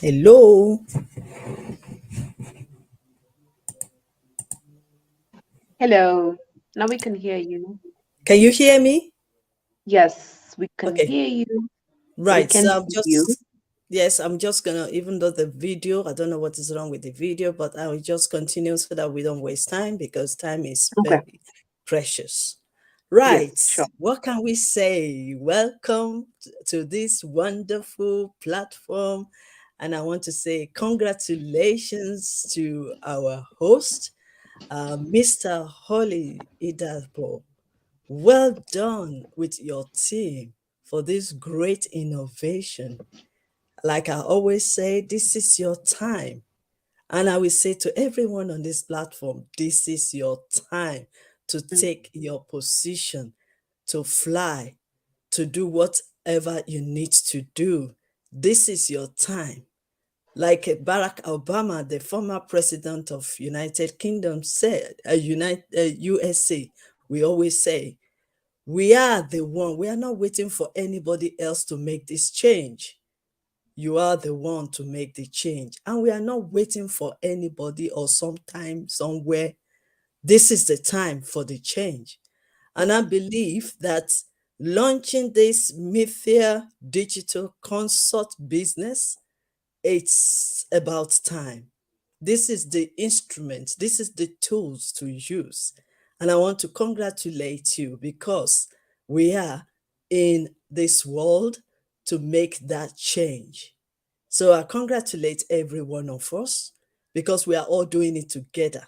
Hello. Hello. Now we can hear you. Can you hear me? Yes, we can Okay. hear you. We Right. can So I'm see you. yes, I'm just gonna, even though the video, I don't know what is wrong with the video, but I will just continue so that we don't waste time because time is Okay. very precious. Right. Yes, sure. What can we say? Welcome to this wonderful platform. And I want to say congratulations to our host, Mr. Holly Idabo. Well done with your team for this great innovation. Like I always say, this is your time. And I will say to everyone on this platform, this is your time to take your position, to fly, to do whatever you need to do. This is your time. Like Barack Obama, the former president of United Kingdom said, USA, we always say, we are the one. We are not waiting for anybody else to make this change. You are the one to make the change. And we are not waiting for anybody or sometime, somewhere. This is the time for the change. And I believe that launching this Mitia Digital Consult business, it's about time. This is the instrument, this is the tools to use. And I want to congratulate you because we are in this world to make that change. So I congratulate every one of us because we are all doing it together.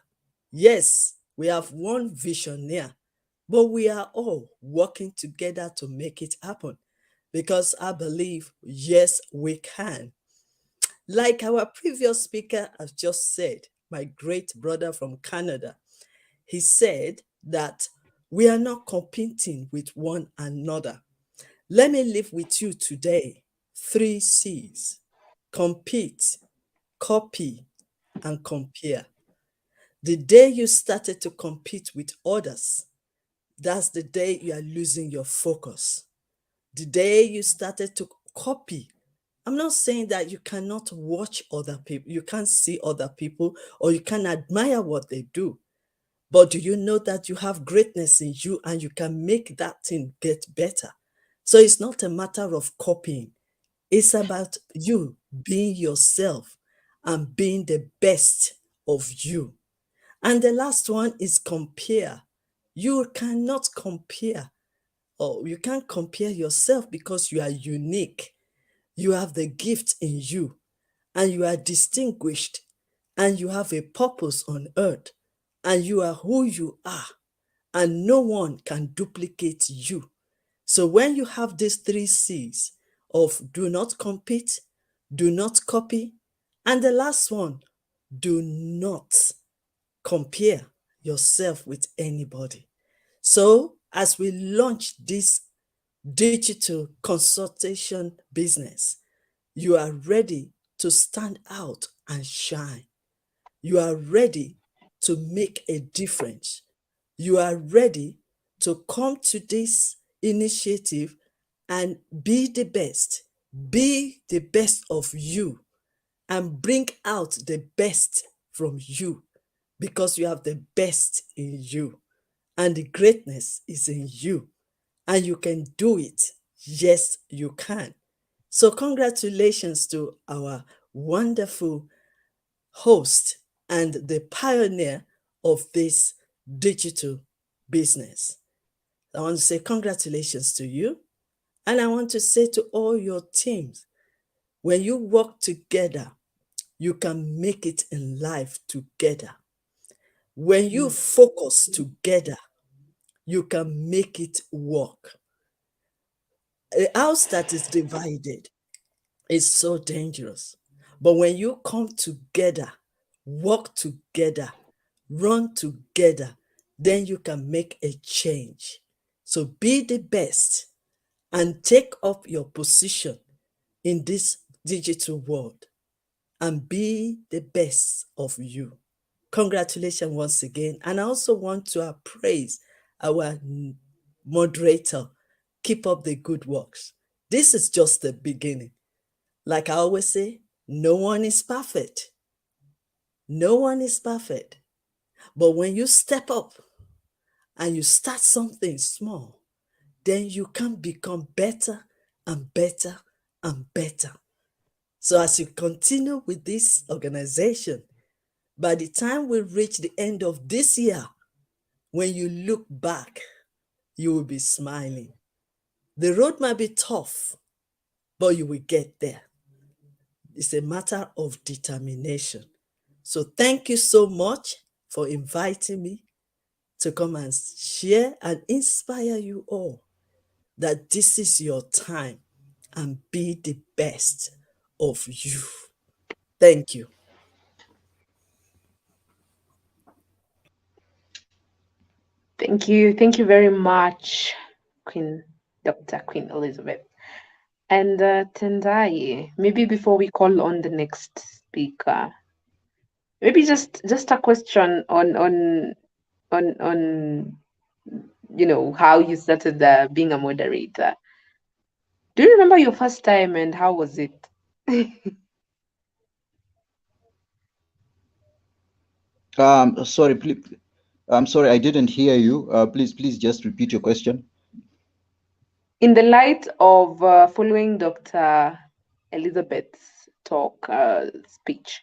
Yes, we have one visionaire, but we are all working together to make it happen because I believe, yes, we can. Like our previous speaker has just said, my great brother from Canada, he said that we are not competing with one another. Let me leave with you today 3 C's: compete, copy, and compare. The day you started to compete with others, that's the day you are losing your focus. The day you started to copy, I'm not saying that you cannot watch other people, you can't see other people, or you can admire what they do. But do you know that you have greatness in you and you can make that thing get better? So it's not a matter of copying. It's about you being yourself and being the best of you. And the last one is compare. You cannot compare, or you can't compare yourself because you are unique. You have the gift in you, and you are distinguished, and you have a purpose on earth, and you are who you are, and no one can duplicate you. So when you have these 3 C's of do not compete, do not copy, and the last one, do not compare yourself with anybody. So as we launch this digital consultation business, you are ready to stand out and shine. You are ready to make a difference. You are ready to come to this initiative and be the best. Be the best of you and bring out the best from you, because you have the best in you and the greatness is in you and you can do it. Yes, you can. So congratulations to our wonderful host and the pioneer of this digital business. I want to say congratulations to you. And I want to say to all your teams, when you work together, you can make it in life together. When you focus together, you can make it work. A house that is divided is so dangerous. But when you come together, work together, run together, then you can make a change. So be the best and take up your position in this digital world and be the best of you. Congratulations once again. And I also want to praise our moderator. Keep up the good works. This is just the beginning. Like I always say, no one is perfect. No one is perfect. But when you step up and you start something small, then you can become better and better and better. So as you continue with this organization, by the time we reach the end of this year, when you look back, you will be smiling. The road might be tough, but you will get there. It's a matter of determination. So thank you so much for inviting me to come and share and inspire you all that this is your time and be the best of you. Thank you. Thank you. Thank you very much, Dr. Queen Elizabeth. And Tendai, maybe before we call on the next speaker, maybe just a question on how you started being a moderator. Do you remember your first time and how was it? Sorry, please. I'm sorry, I didn't hear you. Please just repeat your question. In the light of following Dr. Elizabeth's talk, speech,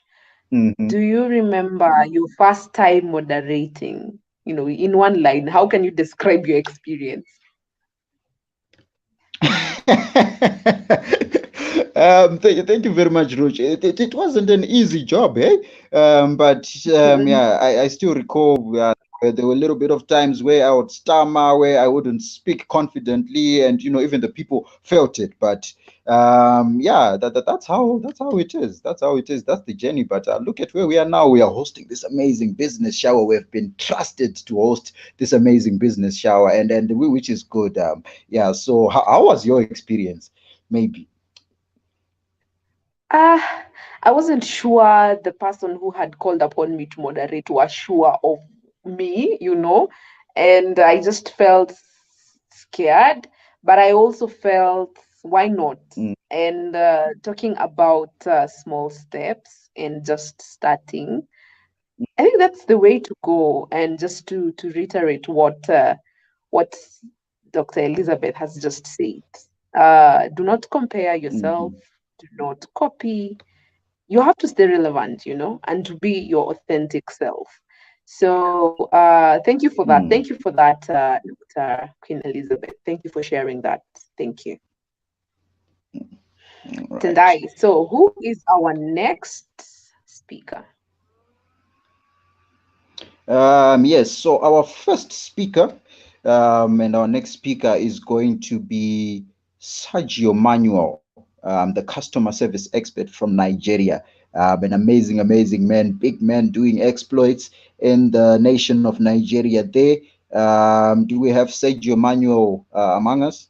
do you remember your first time moderating? In one line, how can you describe your experience? Thank you very much, Ruch. It wasn't an easy job, eh? But yeah, I still recall there were a little bit of times where I would stammer, where I wouldn't speak confidently, and even the people felt it. But yeah, that's how it is. That's how it is. That's the journey. But look at where we are now. We are hosting this amazing business shower. We've been trusted to host this amazing business shower, and which is good. Yeah. So how was your experience? Maybe. I wasn't sure the person who had called upon me to moderate was sure of me, and I just felt scared, but I also felt, why not? And talking about small steps and just starting, I think that's the way to go. And just to reiterate what Dr. Elizabeth has just said, do not compare yourself, do not copy, you have to stay relevant, and to be your authentic self. So thank you for that. Thank you for that, Dr. Queen Elizabeth. Thank you for sharing that. Thank you. Right. Tendai. So who is our next speaker? Yes, so our first speaker and our next speaker is going to be Sergio Manuel, the customer service expert from Nigeria. An amazing man, big man doing exploits in the nation of Nigeria there. Do we have Sergio Manuel among us?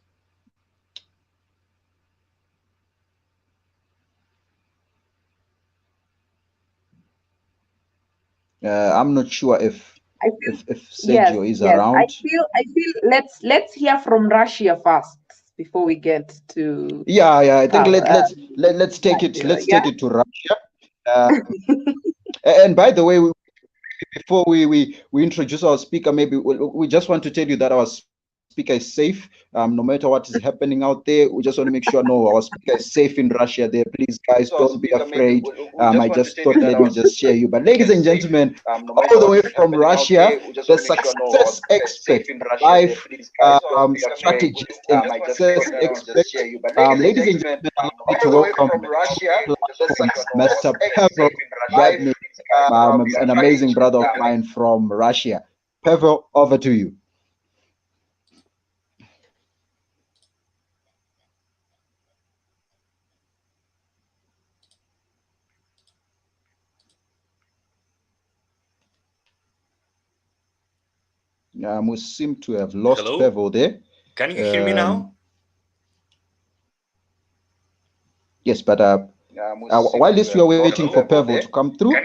I'm not sure if Sergio is around. I feel let's hear from Russia first before we get to I think let's take it take it to Russia. And by the way, before we introduce our speaker, maybe we just want to tell you that our speaker is safe. No matter what is happening out there, we just want to make sure our speaker is safe in Russia there. Please, guys, don't be afraid. I just thought let me just share you. But ladies and gentlemen, all the way from Russia, the success expert, life strategist and success expert. Ladies and gentlemen, I'm happy to welcome Mr. Pavel Gadnik, an amazing brother of mine from Russia. Pavel, over to you. We seem to have lost Pavel there. Can you hear me now? Yes, but while we are waiting for Pavel to come through,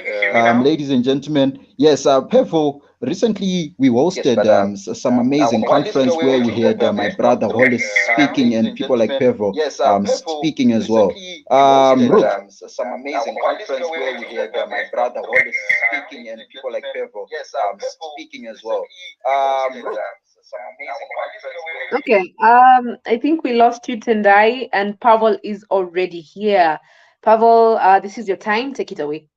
ladies and gentlemen, yes, Pavel, recently we hosted some amazing conference where we had my brother Hollis speaking and people like Pavel speaking as well. Ruth. Some amazing conference where we had my brother Hollis speaking and people like Pavel speaking as well. Okay, I think we lost you, Tendai, and Pavel is already here. Pavel, this is your time. Take it away.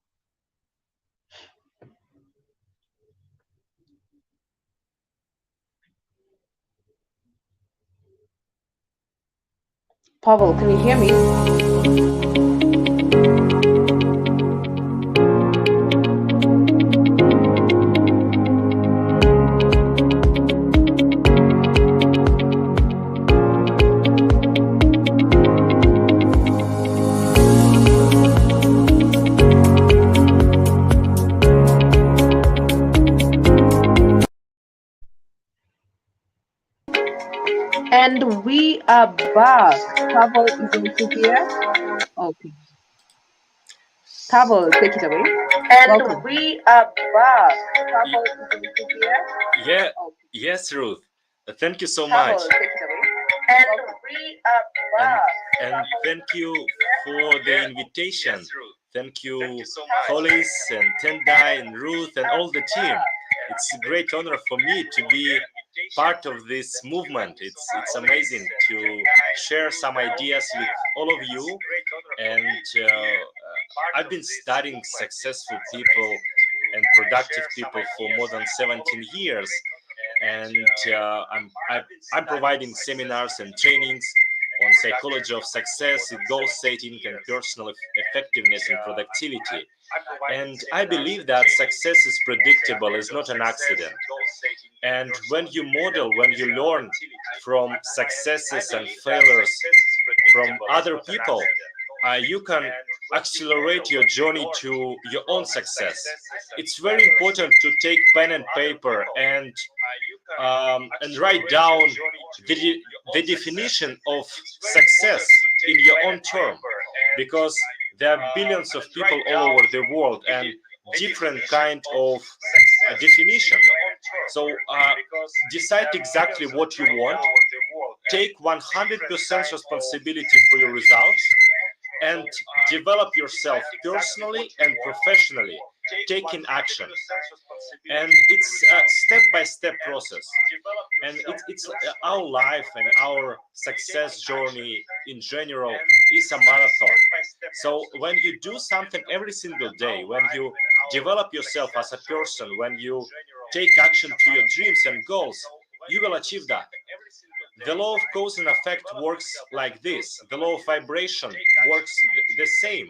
Pavel, can you hear me? And we are back. Pavel is also here. Okay. Pavel, take it away. And Welcome. we are back. Pavel is also here. Yeah. Yes, Ruth. Thank you so much. Pavel, take it away. And we are back. And thank you for the invitation. Thank you, Hollis and Tendai and Ruth and all the team. It's a great honor for me to be part of this movement. It's amazing to share some ideas with all of you. And I've been studying successful people and productive people for more than 17 years. And I'm providing seminars and trainings on psychology of success, goal setting, and personal effectiveness and productivity. And I believe that success is predictable, is not an accident. And when you model, when you learn from successes and failures from other people, you can accelerate your journey to your own success. It's very important to take pen and paper and write down the definition of success in your own term, because there are billions of people all over the world and different kind of definition. So decide exactly what you want, take 100% responsibility for your results, and develop yourself personally and professionally, taking action. And it's a step-by-step process. And it's our life and our success journey in general is a marathon. So when you do something every single day, when you develop yourself as a person, when you take action to your dreams and goals, you will achieve that. The law of cause and effect works like this. The law of vibration works the same.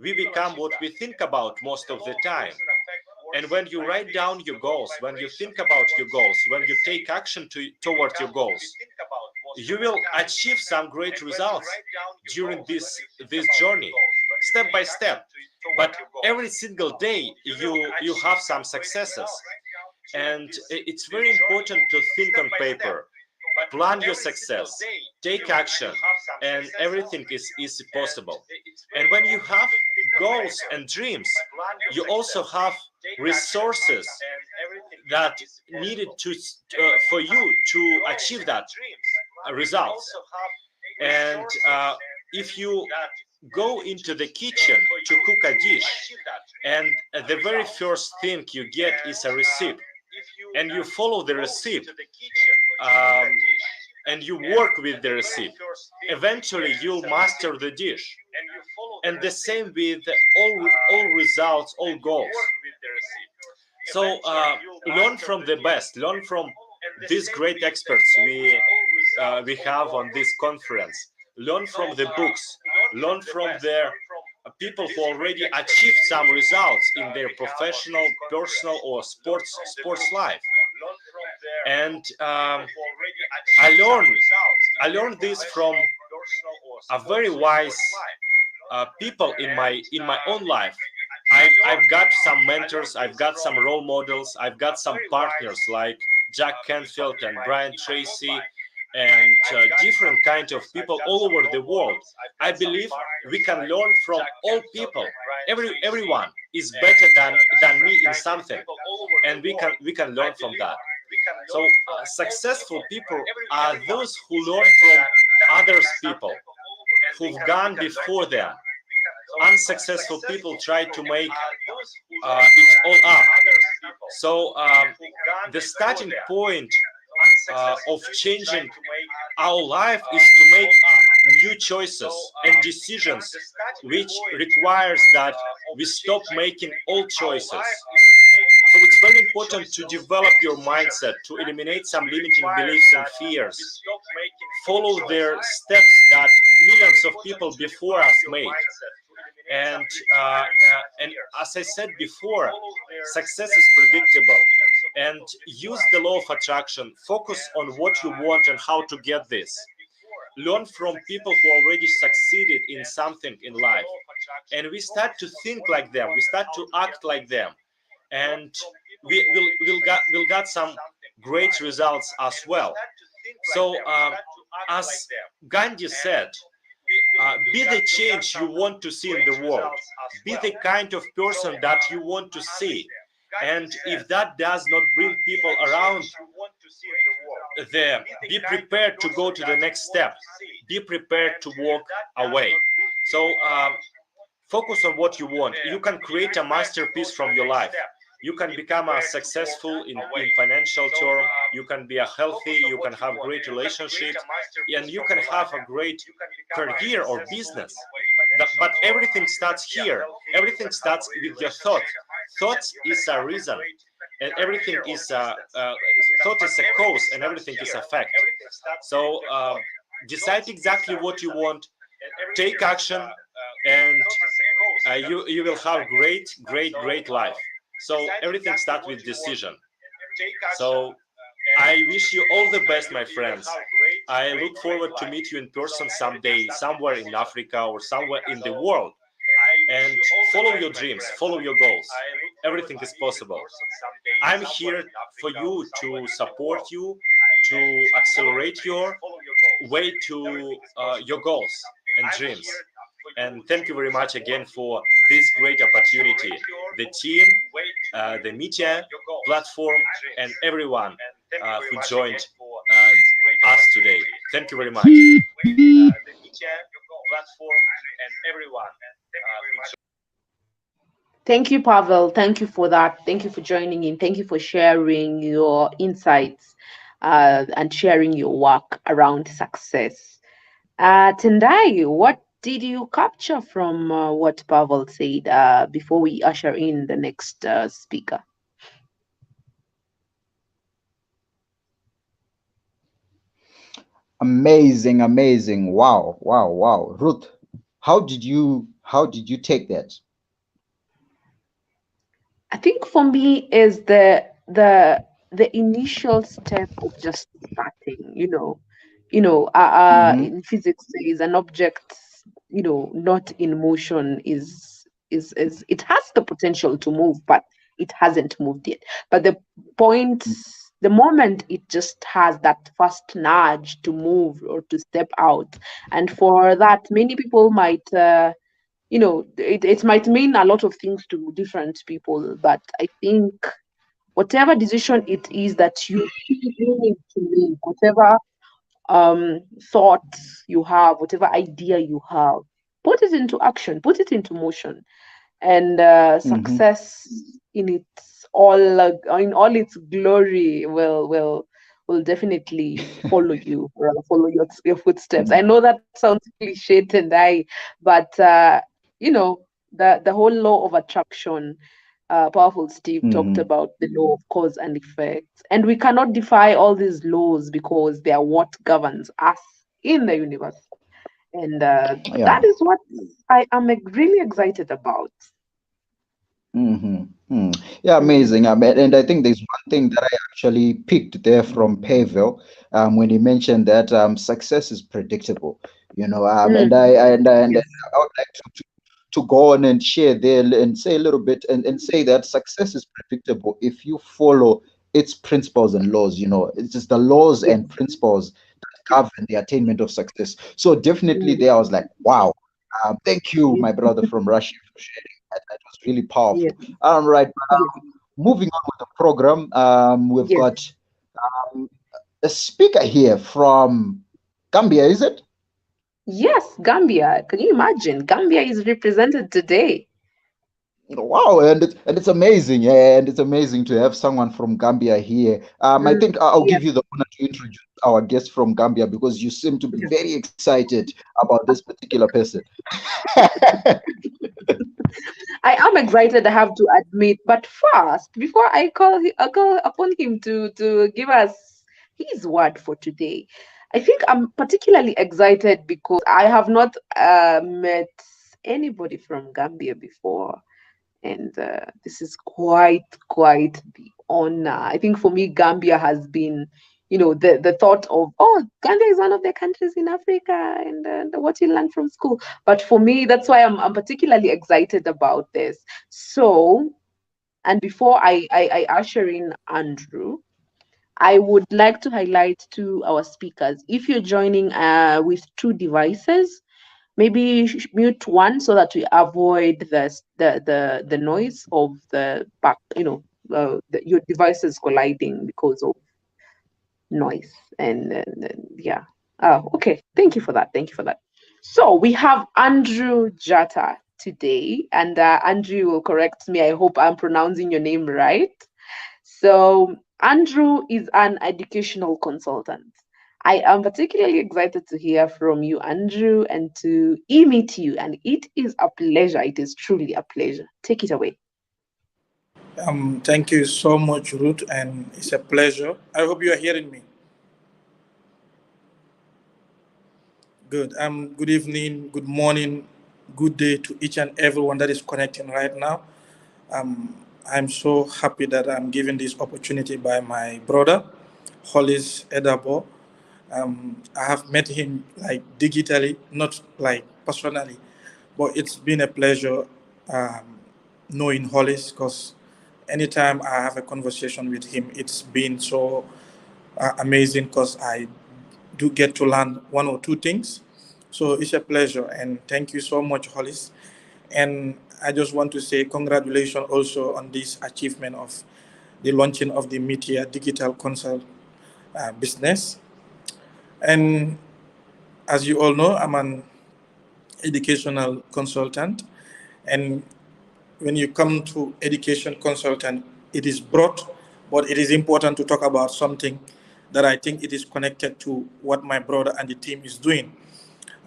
We become what we think about most of the time. And when you write down your goals, when you think about your goals, when you take action toward your goals, you will achieve some great results during this journey, step by step. But every single day you have some successes, and it's very important to think on paper, plan your success, take action, and everything is possible. And when you have goals and dreams, you also have resources that needed to for you to achieve that results. And if you go into the kitchen to cook a dish, and the very first thing you get is a recipe, and you follow the recipe, and you work with the recipe, eventually you'll master the dish. And the same with all results, all goals. So learn from the best, learn from these great experts we have on this conference, learn from the books, learn from their people who already achieved some results in their professional, personal, or sports life. And I learned this from a very wise people in my own life. I've got some mentors, I've got some role models, I've got some partners like Jack Canfield and Brian Tracy, and different kinds of people all over the world. I believe we can learn from all people. Everyone is better than me in something, and we can learn from that. So successful people are those who learn from others people who've gone before them. Unsuccessful people try to make it all up. So the starting point of changing our life is to make new choices and decisions, which requires that we stop making old choices. So it's very important to develop your mindset, to eliminate some limiting beliefs and fears. Follow their steps that millions of people before us made. And as I said before, success is predictable. And use the law of attraction. Focus on what you want and how to get this. Learn from people who already succeeded in something in life. And we start to think like them. We start to act like them. And we'll get some great results as well. So as Gandhi said, be the change you want to see in the world. Be the kind of person that you want to see. And if that does not bring people around there, be prepared to go to the next step. Be prepared to walk away. So focus on what you want. You can create a masterpiece from your life. You can become a successful in financial term. You can be a healthy, you can have great relationships, and you can have a great career or business. But everything starts here. Everything starts with your thought. Thought is a reason, and everything is thought is a cause, and everything is a fact. So decide exactly what you want, take action, and you will have great life. So everything starts with decision. So I wish you all the best, my friends. I look forward to meet you in person someday, somewhere in Africa or somewhere in the world. And follow your dreams, follow your goals. Everything is possible. I'm here for you to support you, to accelerate your way to your goals and dreams. And thank you very much again for this great opportunity. The team, the Mitia platform, and everyone who joined us today. Thank you very much. Thank you, Pavel. Thank you for that. Thank you for joining in. Thank you for sharing your insights and sharing your work around success. Tendai, what did you capture from what Pavel said before we usher in the next speaker? Amazing, amazing. Wow, wow, wow. Ruth, how did you take that? I think for me is the initial step of just starting. Mm-hmm. In physics says an object, not in motion is it has the potential to move, but it hasn't moved yet. But point, the moment it just has that first nudge to move or to step out, and for that, many people might. It might mean a lot of things to different people, but I think whatever decision it is that you need to make, whatever thought you have, whatever idea you have, put it into action, put it into motion, and Mm-hmm. success in in all its glory will definitely follow you, or follow your footsteps. I know that sounds cliche today, but the whole law of attraction, powerful Steve talked Mm-hmm. about the law of cause and effect, and we cannot defy all these laws because they are what governs us in the universe, and Yeah. that is what I am really excited about. Mm-hmm. Yeah, Mm, amazing. And I think there's one thing that I actually picked there from Pavel, when he mentioned that success is predictable. mm, And yes, I would like to go on and share there and say a little bit and say that success is predictable if you follow its principles and laws. It's just the laws yes, and principles that govern the attainment of success. So definitely mm, there I was like, wow. Thank you, yes, my brother from Russia, for sharing that. That was really yes, powerful. Right. yes, Moving on with the program, we've yes, got um, a speaker here from Gambia, is it? yes. Gambia, can you imagine? Gambia is represented today. Wow, and it's amazing, yeah, and it's amazing to have someone from Gambia here. I Mm, think I'll yes, give you the honor to introduce our guest from Gambia because you seem to be yes. very excited about this particular person. I am excited, I have to admit. But first, before I call upon him to give us his word for today, I think I'm particularly excited because I have not met anybody from Gambia before, and this is quite the honor. I think for me, Gambia has been, the thought of, oh, Gambia is one of the countries in Africa, and what you learn from school. But for me, that's why I'm particularly excited about this. So, and before I usher in Andrew, I would like to highlight to our speakers, if you're joining with two devices, maybe mute one so that we avoid the noise of the back, your devices colliding because of noise, and yeah. Oh, okay. Thank you for that. Thank you for that. So we have Andrew Jata today, and Andrew will correct me. I hope I'm pronouncing your name right. So, Andrew is an educational consultant. I am particularly excited to hear from you, Andrew, and to meet you. And it is a pleasure. It is truly a pleasure. Take it away. Thank you so much, Ruth, and it's a pleasure. I hope you are hearing me. Good. Good evening, good morning, good day to each and everyone that is connecting right now. I'm so happy that I'm given this opportunity by my brother, Hollis Edabo. I have met him like digitally, not like personally, but it's been a pleasure knowing Hollis because anytime I have a conversation with him, it's been so amazing because I do get to learn one or two things. So it's a pleasure, and thank you so much, Hollis. And I just want to say congratulations also on this achievement of the launching of the Mitia Digital Consult business. And as you all know, I'm an educational consultant. And when you come to education consultant, it is broad, but it is important to talk about something that I think it is connected to what my brother and the team is doing.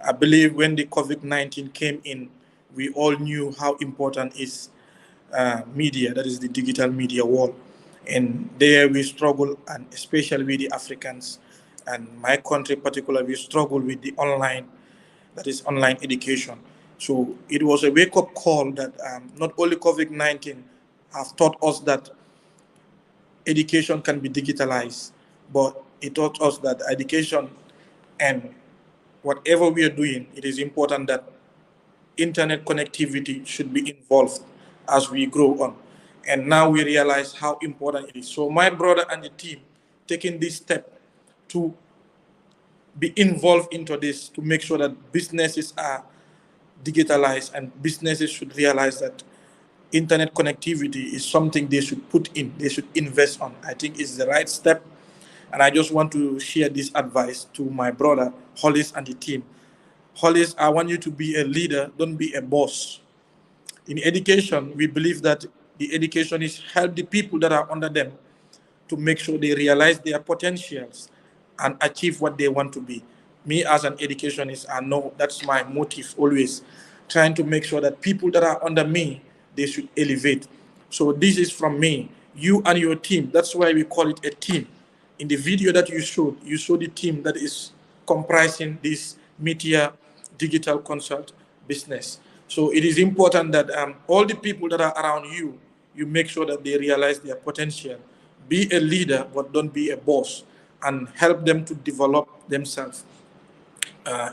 I believe when the COVID-19 came in, we all knew how important is media, that is the digital media world. And there we struggle, and especially with the Africans, and my country particularly, we struggle with the online, that is online education. So it was a wake-up call that not only COVID-19 have taught us that education can be digitalized, but it taught us that education and whatever we are doing, it is important that internet connectivity should be involved as we grow on. And now we realize how important it is. So my brother and the team taking this step to be involved into this, to make sure that businesses are digitalized, and businesses should realize that internet connectivity is something they should put in, they should invest on. I think it's the right step. And I just want to share this advice to my brother, Hollis, and the team. Hollis, I want you to be a leader, don't be a boss. In education, we believe that the education is help the people that are under them to make sure they realize their potentials and achieve what they want to be. Me as an educationist, I know that's my motive always, trying to make sure that people that are under me, they should elevate. So this is from me, you and your team. That's why we call it a team. In the video that you showed the team that is comprising this Mitia Digital Consult business. So it is important that all the people that are around you, you make sure that they realize their potential. Be a leader, but don't be a boss, and help them to develop themselves.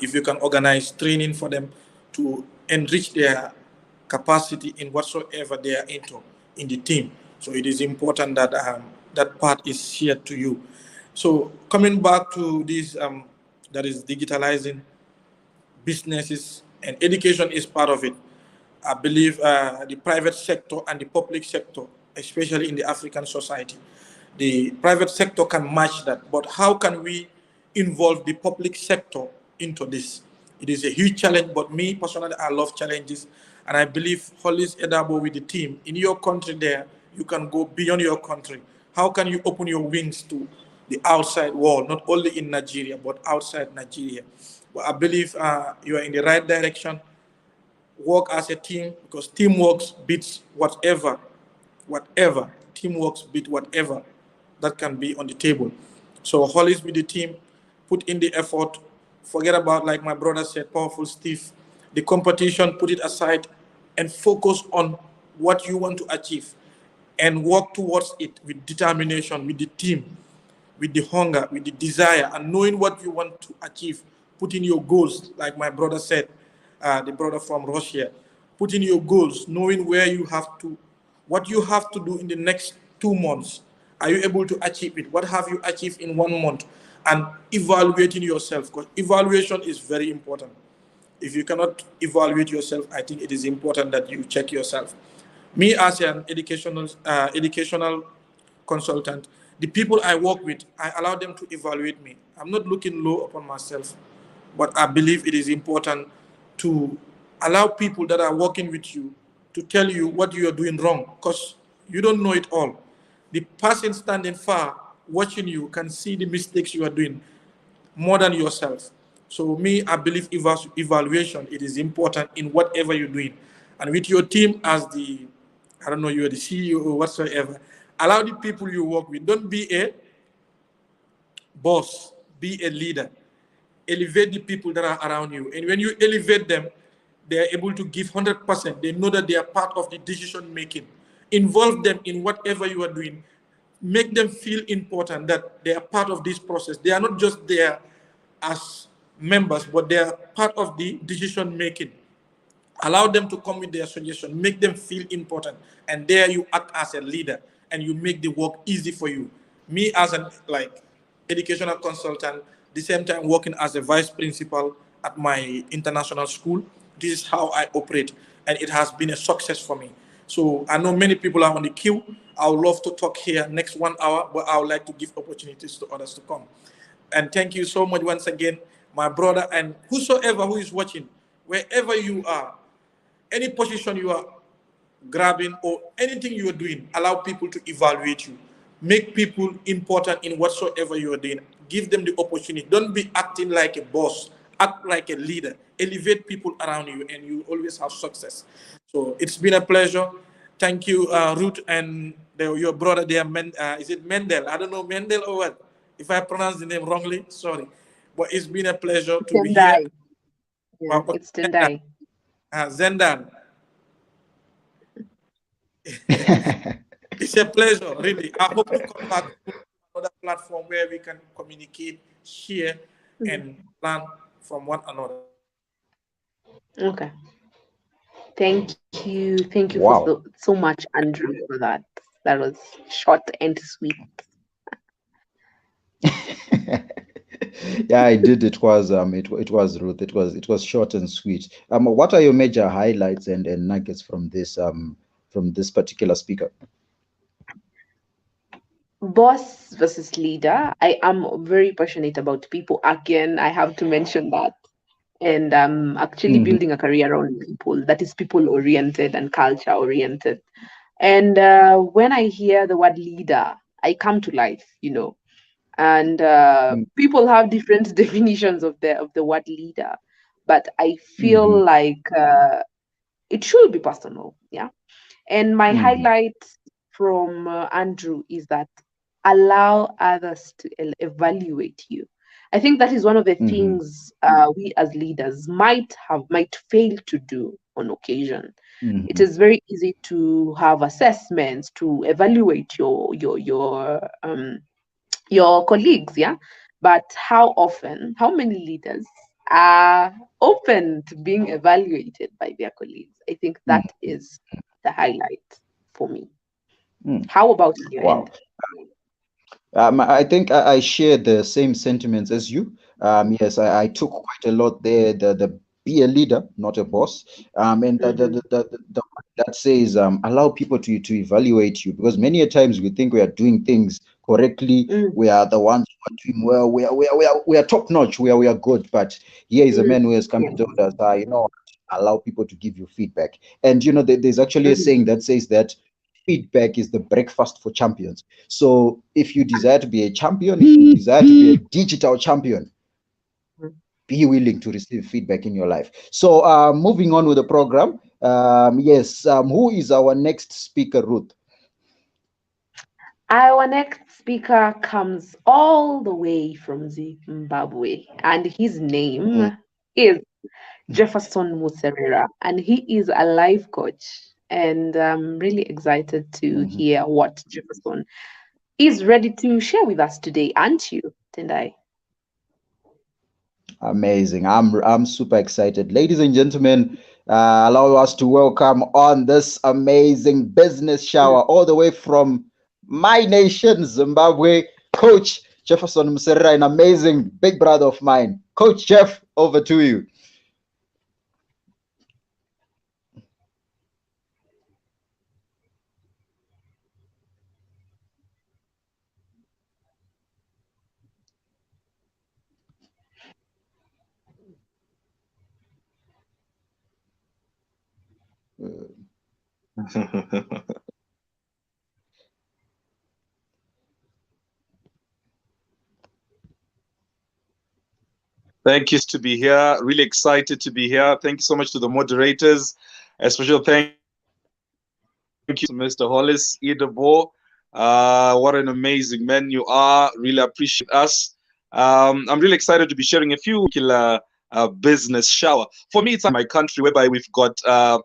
If you can organize training for them to enrich their capacity in whatsoever they are into in the team. So it is important that that part is shared to you. So coming back to this, that is digitalizing businesses, and education is part of it. I believe the private sector and the public sector, especially in the African society, the private sector can match that. But how can we involve the public sector into this? It is a huge challenge, but me personally, I love challenges. And I believe Hollis Edabo with the team, in your country there, you can go beyond your country. How can you open your wings to the outside world, not only in Nigeria, but outside Nigeria? But I believe you are in the right direction. Work as a team, because teamwork beats whatever. Teamwork beats whatever that can be on the table. So Hollis with the team, put in the effort. Forget about, like my brother said, powerful Steve, the competition, put it aside and focus on what you want to achieve and work towards it with determination, with the team, with the hunger, with the desire, and knowing what you want to achieve. Put in your goals, like my brother said, the brother from Russia. Put in your goals, knowing where you have to, what you have to do in the next 2 months. Are you able to achieve it? What have you achieved in 1 month? And evaluating yourself, because evaluation is very important. If you cannot evaluate yourself, I think it is important that you check yourself. Me as an educational consultant, the people I work with, I allow them to evaluate me. I'm not looking low upon myself, but I believe it is important to allow people that are working with you to tell you what you are doing wrong, because you don't know it all. The person standing far watching you can see the mistakes you are doing more than yourself. So me, I believe evaluation, it is important in whatever you're doing. And with your team as the, I don't know, you're the CEO or whatsoever, allow the people you work with. Don't be a boss, be a leader. Elevate the people that are around you. And when you elevate them, they are able to give 100%. They know that they are part of the decision making. Involve them in whatever you are doing. Make them feel important, that they are part of this process. They are not just there as members, but they are part of the decision making. Allow them to come with their suggestion, make them feel important, and there you act as a leader and you make the work easy for you. Me as an educational consultant, the same time working as a vice principal at my international school, this is how I operate, and it has been a success for me. So I know many people are on the queue. I would love to talk here next 1 hour, but I would like to give opportunities to others to come. And thank you so much once again, my brother, and whosoever who is watching, wherever you are, any position you are grabbing or anything you are doing, allow people to evaluate you. Make people important in whatsoever you are doing. Give them the opportunity. Don't be acting like a boss. act like a leader, elevate people around you, and you always have success. So it's been a pleasure. Thank you, Ruth, and your brother there, is it Mendel? I don't know, Mendel or what? If I pronounce the name wrongly, sorry. But it's been a pleasure to be here. Tendai. Yeah, it's Tendai. Zendan. It's a pleasure, really. I hope to come back to another platform where we can communicate, share, and learn from one another. Okay. Thank you. Thank you Wow. for so much, Andrew, for that. That was short and sweet. Yeah, I did. It was it was Ruth. It was short and sweet. What are your major highlights and nuggets from this particular speaker? Boss versus leader. I am very passionate about people. Again, I have to mention that. And I'm actually building a career around people that is people oriented and culture oriented. And when I hear the word leader, I come to life, And people have different definitions of the word leader, but I feel like it should be personal, yeah. And my highlight from Andrew is that allow others to evaluate you. I think that is one of the things we as leaders might fail to do on occasion. It is very easy to have assessments to evaluate your colleagues, yeah. But how many leaders are open to being evaluated by their colleagues? I think that is the highlight for me. How about your end? I think I share the same sentiments as you. Yes, I took quite a lot there. The be a leader, not a boss. And the that says allow people to evaluate you, because many a times we think we are doing things correctly. We are the ones who are doing well. We are top notch. We are good. But here is a man who has come and told us, allow people to give you feedback. And there's actually a saying that says that feedback is the breakfast for champions. So if you desire to be a champion, if you desire to be a digital champion, be willing to receive feedback in your life. So moving on with the program. Yes, who is our next speaker, Ruth? Our next speaker comes all the way from Zimbabwe, and his name is Jefferson Muserera, and he is a life coach. And I'm really excited to hear what Jefferson is ready to share with us today, aren't you, Tendai? Amazing. I'm super excited. Ladies and gentlemen, allow us to welcome on this amazing business shower all the way from my nation, Zimbabwe, Coach Jefferson Muserera, an amazing big brother of mine. Coach Jeff, over to you. Thank you to be here. Really excited to be here. Thank you so much to the moderators. A special thank you to Mr. Hollis Idabo. What an amazing man you are. Really appreciate us. I'm really excited to be sharing a few business shower. For me, it's in my country whereby we've got a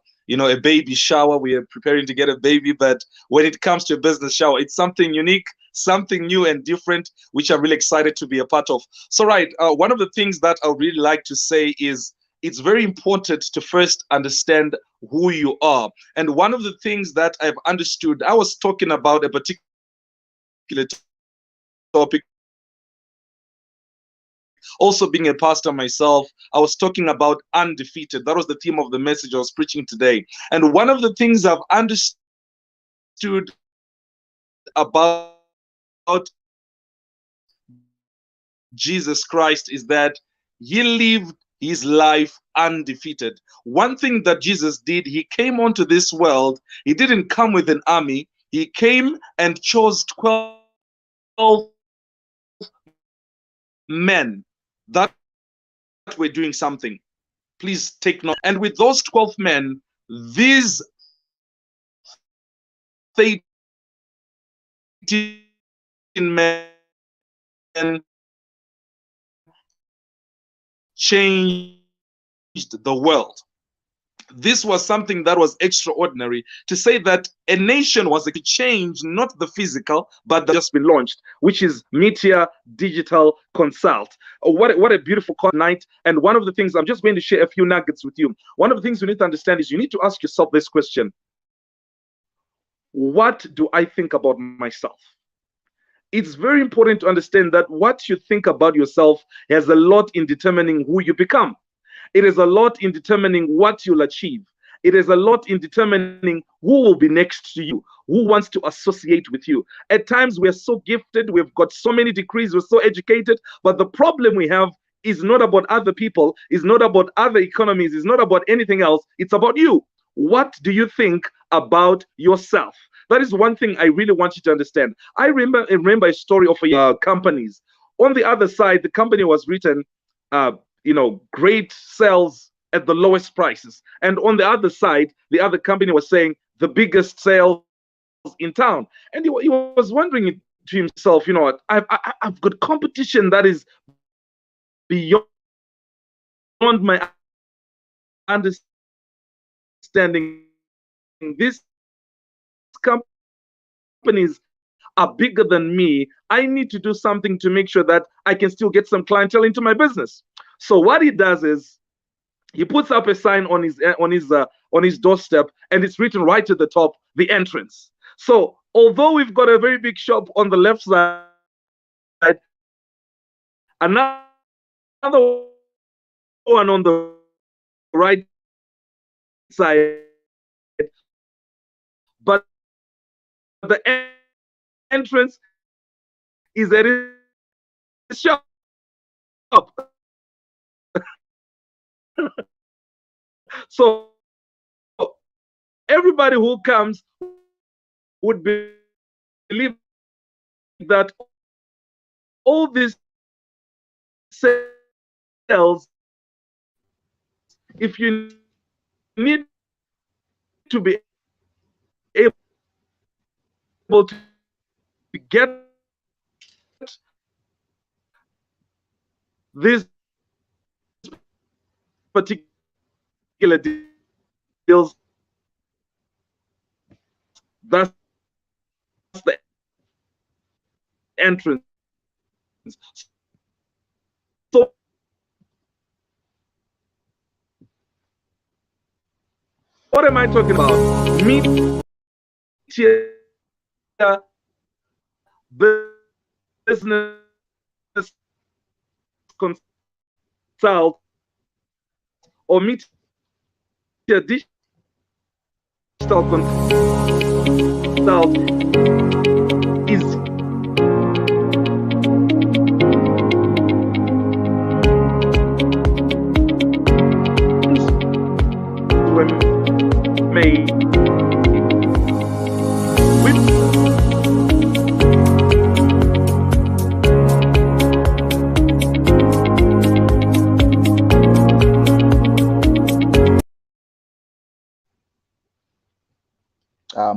baby shower. We are preparing to get a baby, but when it comes to a business shower, it's something unique, something new and different, which I'm really excited to be a part of. So, one of the things that I would really like to say is it's very important to first understand who you are. And one of the things that I've understood, I was talking about a particular topic. Also, being a pastor myself, I was talking about undefeated. That was the theme of the message I was preaching today. And one of the things I've understood about Jesus Christ is that he lived his life undefeated. One thing that Jesus did, he came onto this world. He didn't come with an army. He came and chose 12 men. That we're doing something. Please take note. And with those 12 men, these 13 men changed the world. This was something that was extraordinary, to say that a nation was a change, not the physical, but just been launched, which is Mitia Digital Consult. What a beautiful night. And one of the things, I'm just going to share a few nuggets with you. One of the things you need to understand is you need to ask yourself this question: what do I think about myself? It's very important to understand that what you think about yourself has a lot in determining who you become. It is a lot in determining what you'll achieve. It is a lot in determining who will be next to you, who wants to associate with you. At times, we're so gifted, we've got so many degrees, we're so educated, but the problem we have is not about other people, is not about other economies, is not about anything else. It's about you. What do you think about yourself? That is one thing I really want you to understand. I remember a story of companies. On the other side, the company was written, great sales at the lowest prices. And on the other side, the other company was saying the biggest sales in town. And he was wondering to himself, what, I've got competition that is beyond my understanding. These companies are bigger than me. I need to do something to make sure that I can still get some clientele into my business. So what he does is he puts up a sign on his doorstep, and it's written right at the top, the entrance. So although we've got a very big shop on the left side, another one on the right side, but the entrance is at his shop. So everybody who comes would believe that all these sales, if you need to be able to get these particular deals, that's the entrance. So what am I talking about? Media business consult or Mitia Digital Consult is made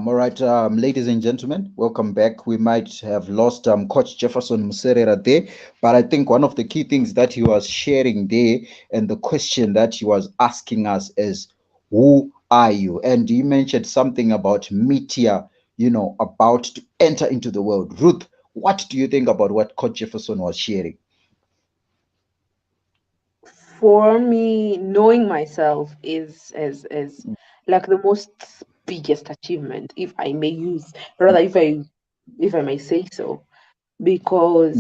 All right, ladies and gentlemen, welcome back. We might have lost Coach Jefferson Muserera there, but I think one of the key things that he was sharing there and the question that he was asking us is, who are you? And you mentioned something about Mitia, about to enter into the world. Ruth, what do you think about what Coach Jefferson was sharing? For me, knowing myself is like the most biggest achievement, if I may use, rather if I may say so, because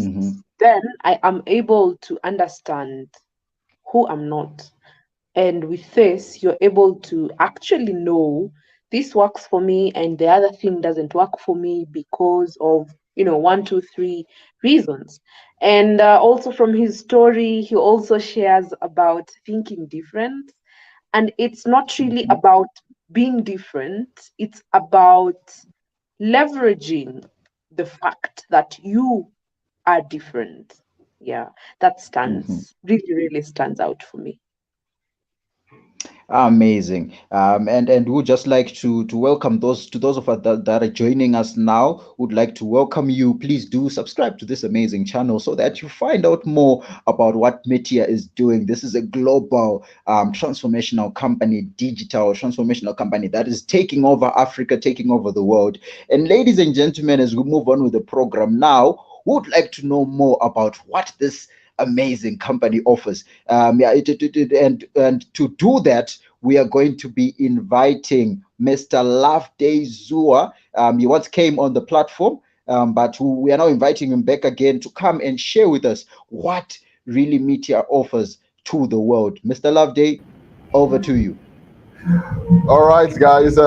then I am able to understand who I'm not. And with this, you're able to actually know this works for me and the other thing doesn't work for me because of, 1, 2, 3 reasons. And also from his story, he also shares about thinking different. And it's not really about being different, it's about leveraging the fact that you are different. Yeah, that Mhm. really stands out for me. Amazing. And we'd just like to welcome those of us that are joining us now. Would like to welcome you. Please do subscribe to this amazing channel so that you find out more about what Mitia is doing. This is a global transformational company, digital transformational company that is taking over Africa, taking over the world. And ladies and gentlemen, as we move on with the program now, we would like to know more about what this amazing company offers. And to do that, we are going to be inviting Mr. Loveday Zua. He once came on the platform, but we are now inviting him back again to come and share with us what really Meteor offers to the world. Mr. Loveday, over to you. All right, guys.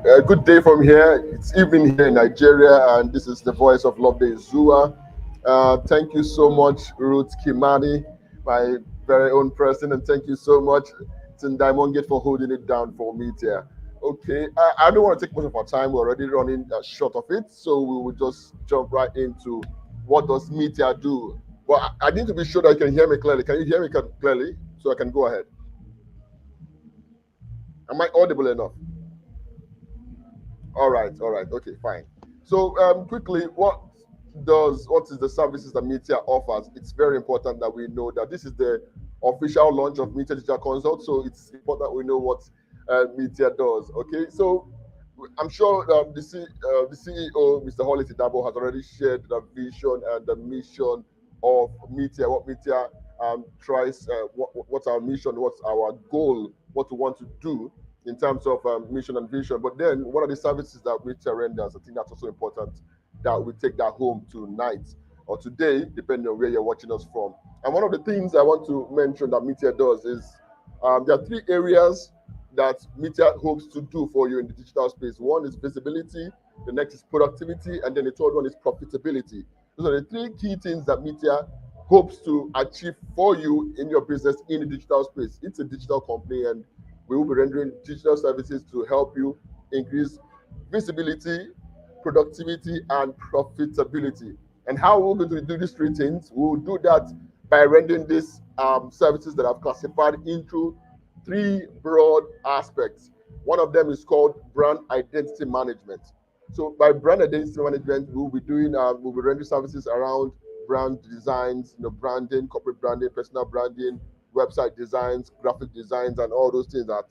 A good day from here. It's evening here in Nigeria, and this is the voice of Loveday Zua. Thank you so much, Ruth Kimani, my very own person, and thank you so much, Tindai Mongate, for holding it down for me here. Okay, I don't want to take much of our time. We're already running short of it, so we will just jump right into what does Metia do. Well, I need to be sure that you can hear me clearly. Can you hear me clearly so I can go ahead? Am I audible enough? All right, okay, fine. So quickly, what is the services that Mitia offers? It's very important that we know that this is the official launch of Mitia Digital Consult, so it's important we know what Mitia does. Okay, so I'm sure the CEO, Mr. Hollis Idabo, has already shared the vision and the mission of Mitia. What Mitia tries, what's our mission, what's our goal, what we want to do in terms of mission and vision. But then what are the services that Mitia renders? I think that's also important that we take that home tonight or today, depending on where you're watching us from. And one of the things I want to mention that Mitia does is there are three areas that Mitia hopes to do for you in the digital space. One is visibility, the next is productivity, and then the third one is profitability. Those are the three key things that Mitia hopes to achieve for you in your business in the digital space. It's a digital company, and we will be rendering digital services to help you increase visibility, productivity, and profitability. And how we're going to do these three things, we'll do that by rendering these services that I've classified into three broad aspects. One of them is called brand identity management. So by brand identity management, we'll be rendering services around brand designs, branding, corporate branding, personal branding, website designs, graphic designs, and all those things that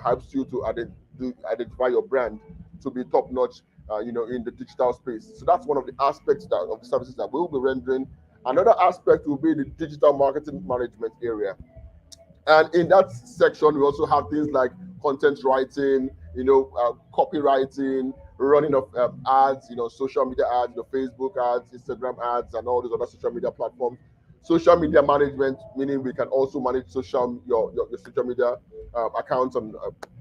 helps you to identify your brand to be top notch, in the digital space. So that's one of the aspects of the services that we'll be rendering. Another aspect will be the digital marketing management area. And in that section, we also have things like content writing, copywriting, running of ads, social media ads, Facebook ads, Instagram ads, and all those other social media platforms. Social media management, meaning we can also manage your social media accounts and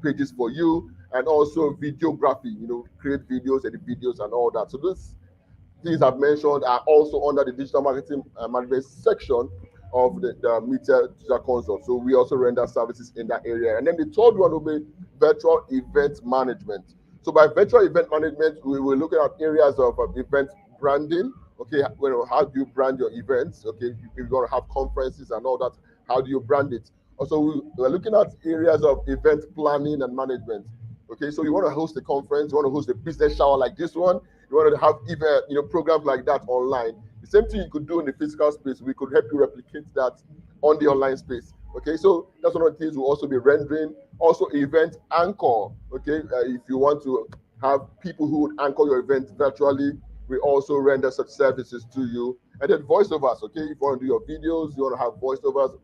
pages for you, and also videography, create videos, edit videos, and all that. So those things I've mentioned are also under the digital marketing management section of the Mitia Digital Consult. So we also render services in that area. And then the third one will be virtual event management. So by virtual event management, we will look at areas of event branding. Okay, how do you brand your events? Okay, if you're going to have conferences and all that, how do you brand it? Also, we're looking at areas of event planning and management. Okay, so you want to host a conference, you want to host a business shower like this one, you want to have even programs like that online. The same thing you could do in the physical space, we could help you replicate that on the online space. Okay, so that's one of the things we'll also be rendering. Also, event anchor. Okay, if you want to have people who would anchor your event virtually, we also render such services to you. And then voiceovers. Okay, if you want to do your videos, you want to have voiceovers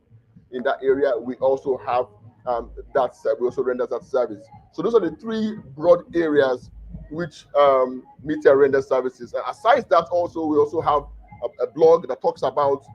in that area, we also have we also render that service. So those are the three broad areas which Metia renders services. And aside that, also we also have a blog that talks about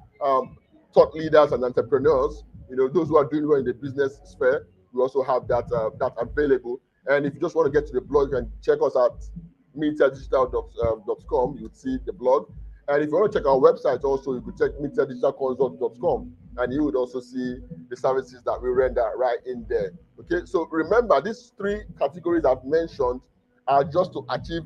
thought leaders and entrepreneurs. Those who are doing well in the business sphere. We also have that available. And if you just want to get to the blog, you can check us at metiadigital.com. You would see the blog. And if you want to check our website also, you could check metiadigitalconsult.com, and you would also see the services that we render right in there. Okay, so remember, these three categories I've mentioned are just to achieve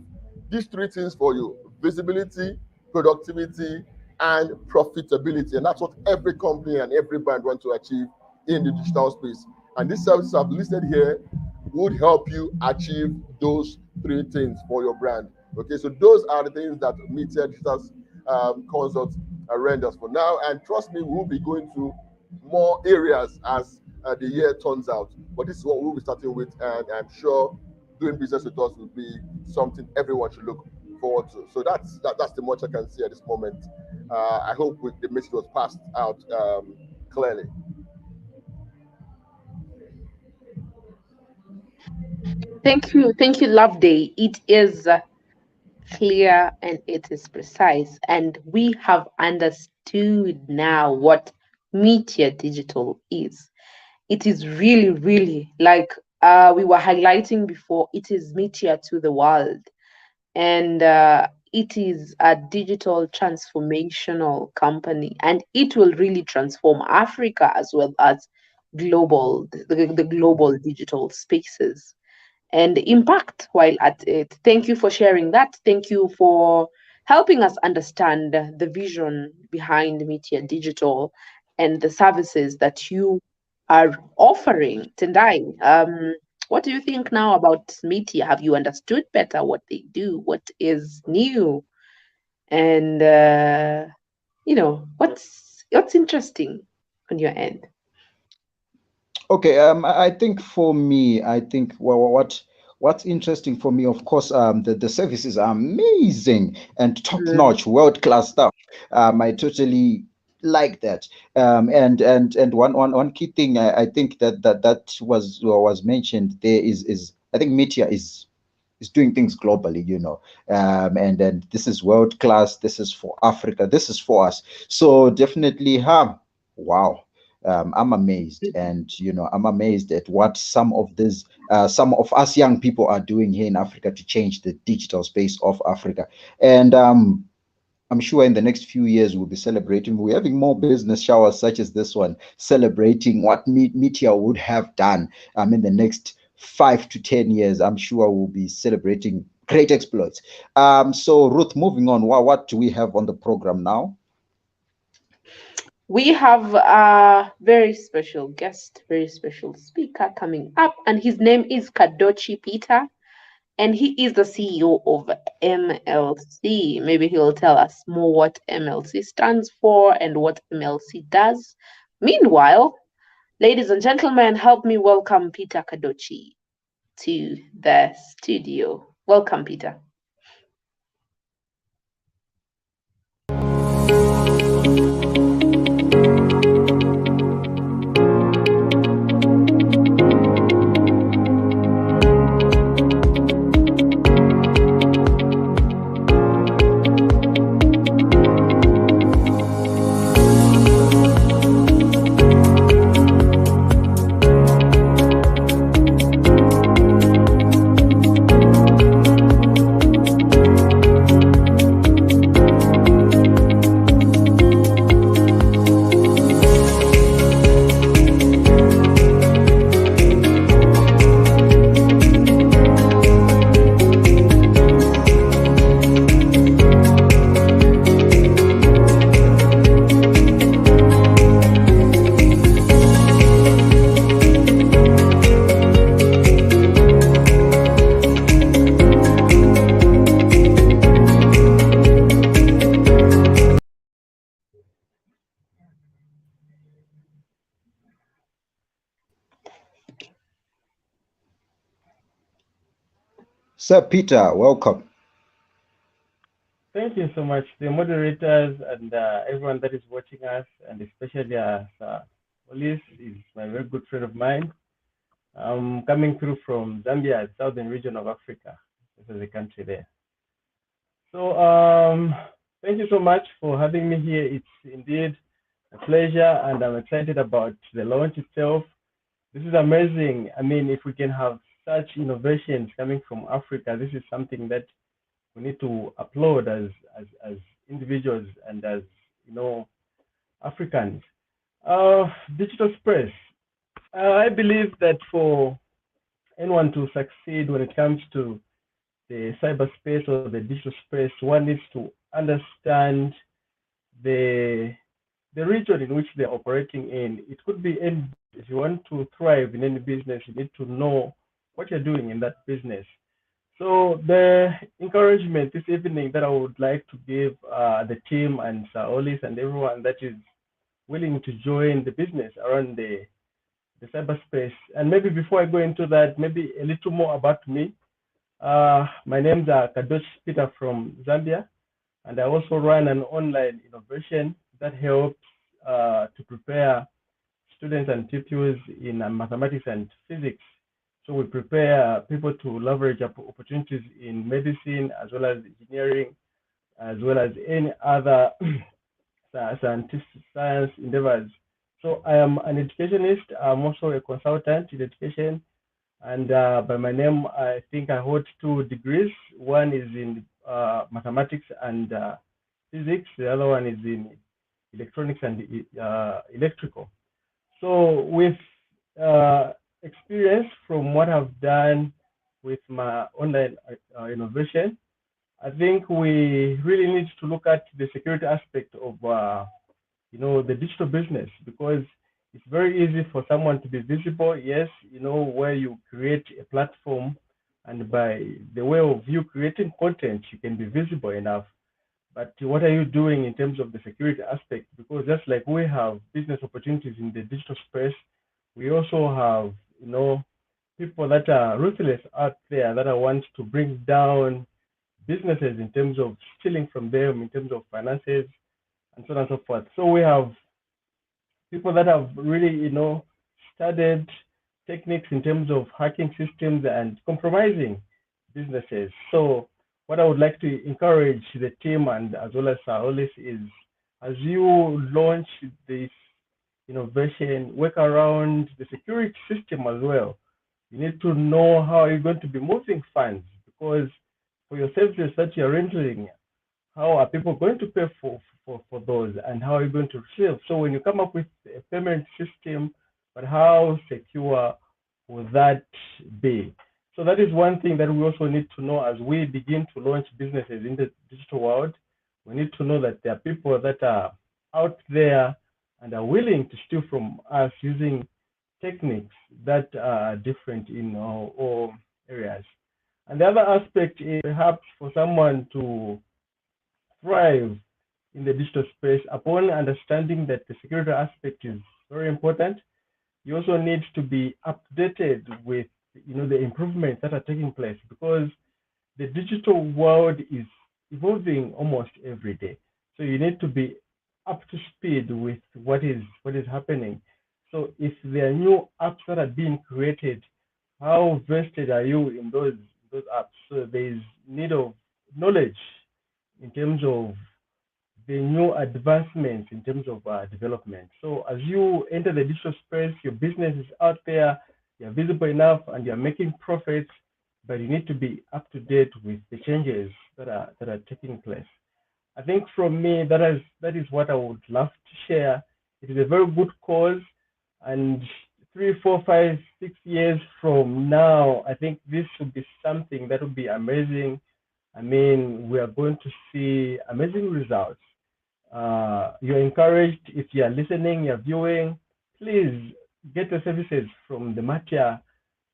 these three things for you: visibility, productivity, and profitability. And that's what every company and every brand want to achieve in the digital space. And these services I've listed here would help you achieve those three things for your brand. Okay, so those are the things that Mitia Digital Consult renders for now. And trust me, we'll be going to more areas as the year turns out. But this is what we'll be starting with, and I'm sure doing business with us will be something everyone should look forward to. So that's the much I can see at this moment. I hope the message was passed out clearly. Thank you, Loveday. It is clear and it is precise, and we have understood now what Media Digital is. It is really, really like we were highlighting before. It is media to the world, and it is a digital transformational company, and it will really transform Africa as well as the global digital spaces and impact while at it. Thank you for sharing that. Thank you for helping us understand the vision behind Metia Digital and the services that you are offering. Tendai, what do you think now about Metia? Have you understood better what they do? What is new? And what's interesting on your end? Okay, I think for me, I think what's interesting for me, of course, the services are amazing and top-notch, world-class stuff. I totally like that. And one key thing I think that was mentioned there is I think Metia is doing things globally, and this is world class. This is for Africa. This is for us. So definitely, wow. I'm amazed, and I'm amazed at what some of us young people are doing here in Africa to change the digital space of Africa. And I'm sure in the next few years we'll be celebrating. We're having more business showers such as this one, celebrating what Metia would have done in the next 5 to 10 years. I'm sure we'll be celebrating great exploits. So Ruth, moving on, what do we have on the program now? We have a very special guest, very special speaker coming up, and his name is Kadochi Peter, and he is the CEO of MLC. Maybe he'll tell us more what MLC stands for and what MLC does. Meanwhile, ladies and gentlemen, help me welcome Peter Kadochi to the studio. Welcome, Peter. Sir Peter, welcome. Thank you so much, the moderators and everyone that is watching us, and especially Police is my very good friend of mine. I'm coming through from Zambia, southern region of Africa. This is the country there. So thank you so much for having me here. It's indeed a pleasure, and I'm excited about the launch itself. This is amazing. I mean, if we can have such innovations coming from Africa, this is something that we need to applaud as individuals and as Africans. Digital space. I believe that for anyone to succeed when it comes to the cyberspace or the digital space, one needs to understand the region in which they're operating in. It could be any, if you want to thrive in any business, you need to know what you're doing in that business. So the encouragement this evening that I would like to give the team and Sir Olis and everyone that is willing to join the business around the cyberspace. And maybe before I go into that, maybe a little more about me. My name's Kadosh Peter from Zambia, and I also run an online innovation that helps to prepare students and pupils in mathematics and physics. So we prepare people to leverage opportunities in medicine, as well as engineering, as well as any other science endeavors. So I am an educationist. I'm also a consultant in education. And by my name, I think I hold 2 degrees. One is in mathematics and physics. The other one is in electronics and electrical. So with experience from what I've done with my online innovation, I think we really need to look at the security aspect of the digital business, because it's very easy for someone to be visible. Yes, where you create a platform, and by the way of you creating content, you can be visible enough. But what are you doing in terms of the security aspect? Because just like we have business opportunities in the digital space, we also have, people that are ruthless out there that want to bring down businesses in terms of stealing from them, in terms of finances, and so on and so forth. So we have people that have really, studied techniques in terms of hacking systems and compromising businesses. So what I would like to encourage the team and as well as Olis is, as you launch this innovation, work around the security system as well. You need to know how you're going to be moving funds, because for your services that you're rendering, how are people going to pay for those, and how are you going to receive? So when you come up with a payment system, but how secure will that be? So that is one thing that we also need to know as we begin to launch businesses in the digital world. We need to know that there are people that are out there and are willing to steal from us using techniques that are different in all areas. And the other aspect is perhaps for someone to thrive in the digital space, upon understanding that the security aspect is very important, you also need to be updated with the improvements that are taking place, because the digital world is evolving almost every day. So you need to be up to speed with what is happening. So if there are new apps that are being created, how vested are you in those apps? So there is need of knowledge in terms of the new advancements in terms of development. So as you enter the digital space, your business is out there, you're visible enough, and you're making profits, but you need to be up to date with the changes that are taking place. I think from me, that is what I would love to share. It is a very good cause, and 3, 4, 5, 6 years from now, I think this would be something that would be amazing. I mean, we are going to see amazing results. You're encouraged, if you're listening, you're viewing, please get the services from the Mitia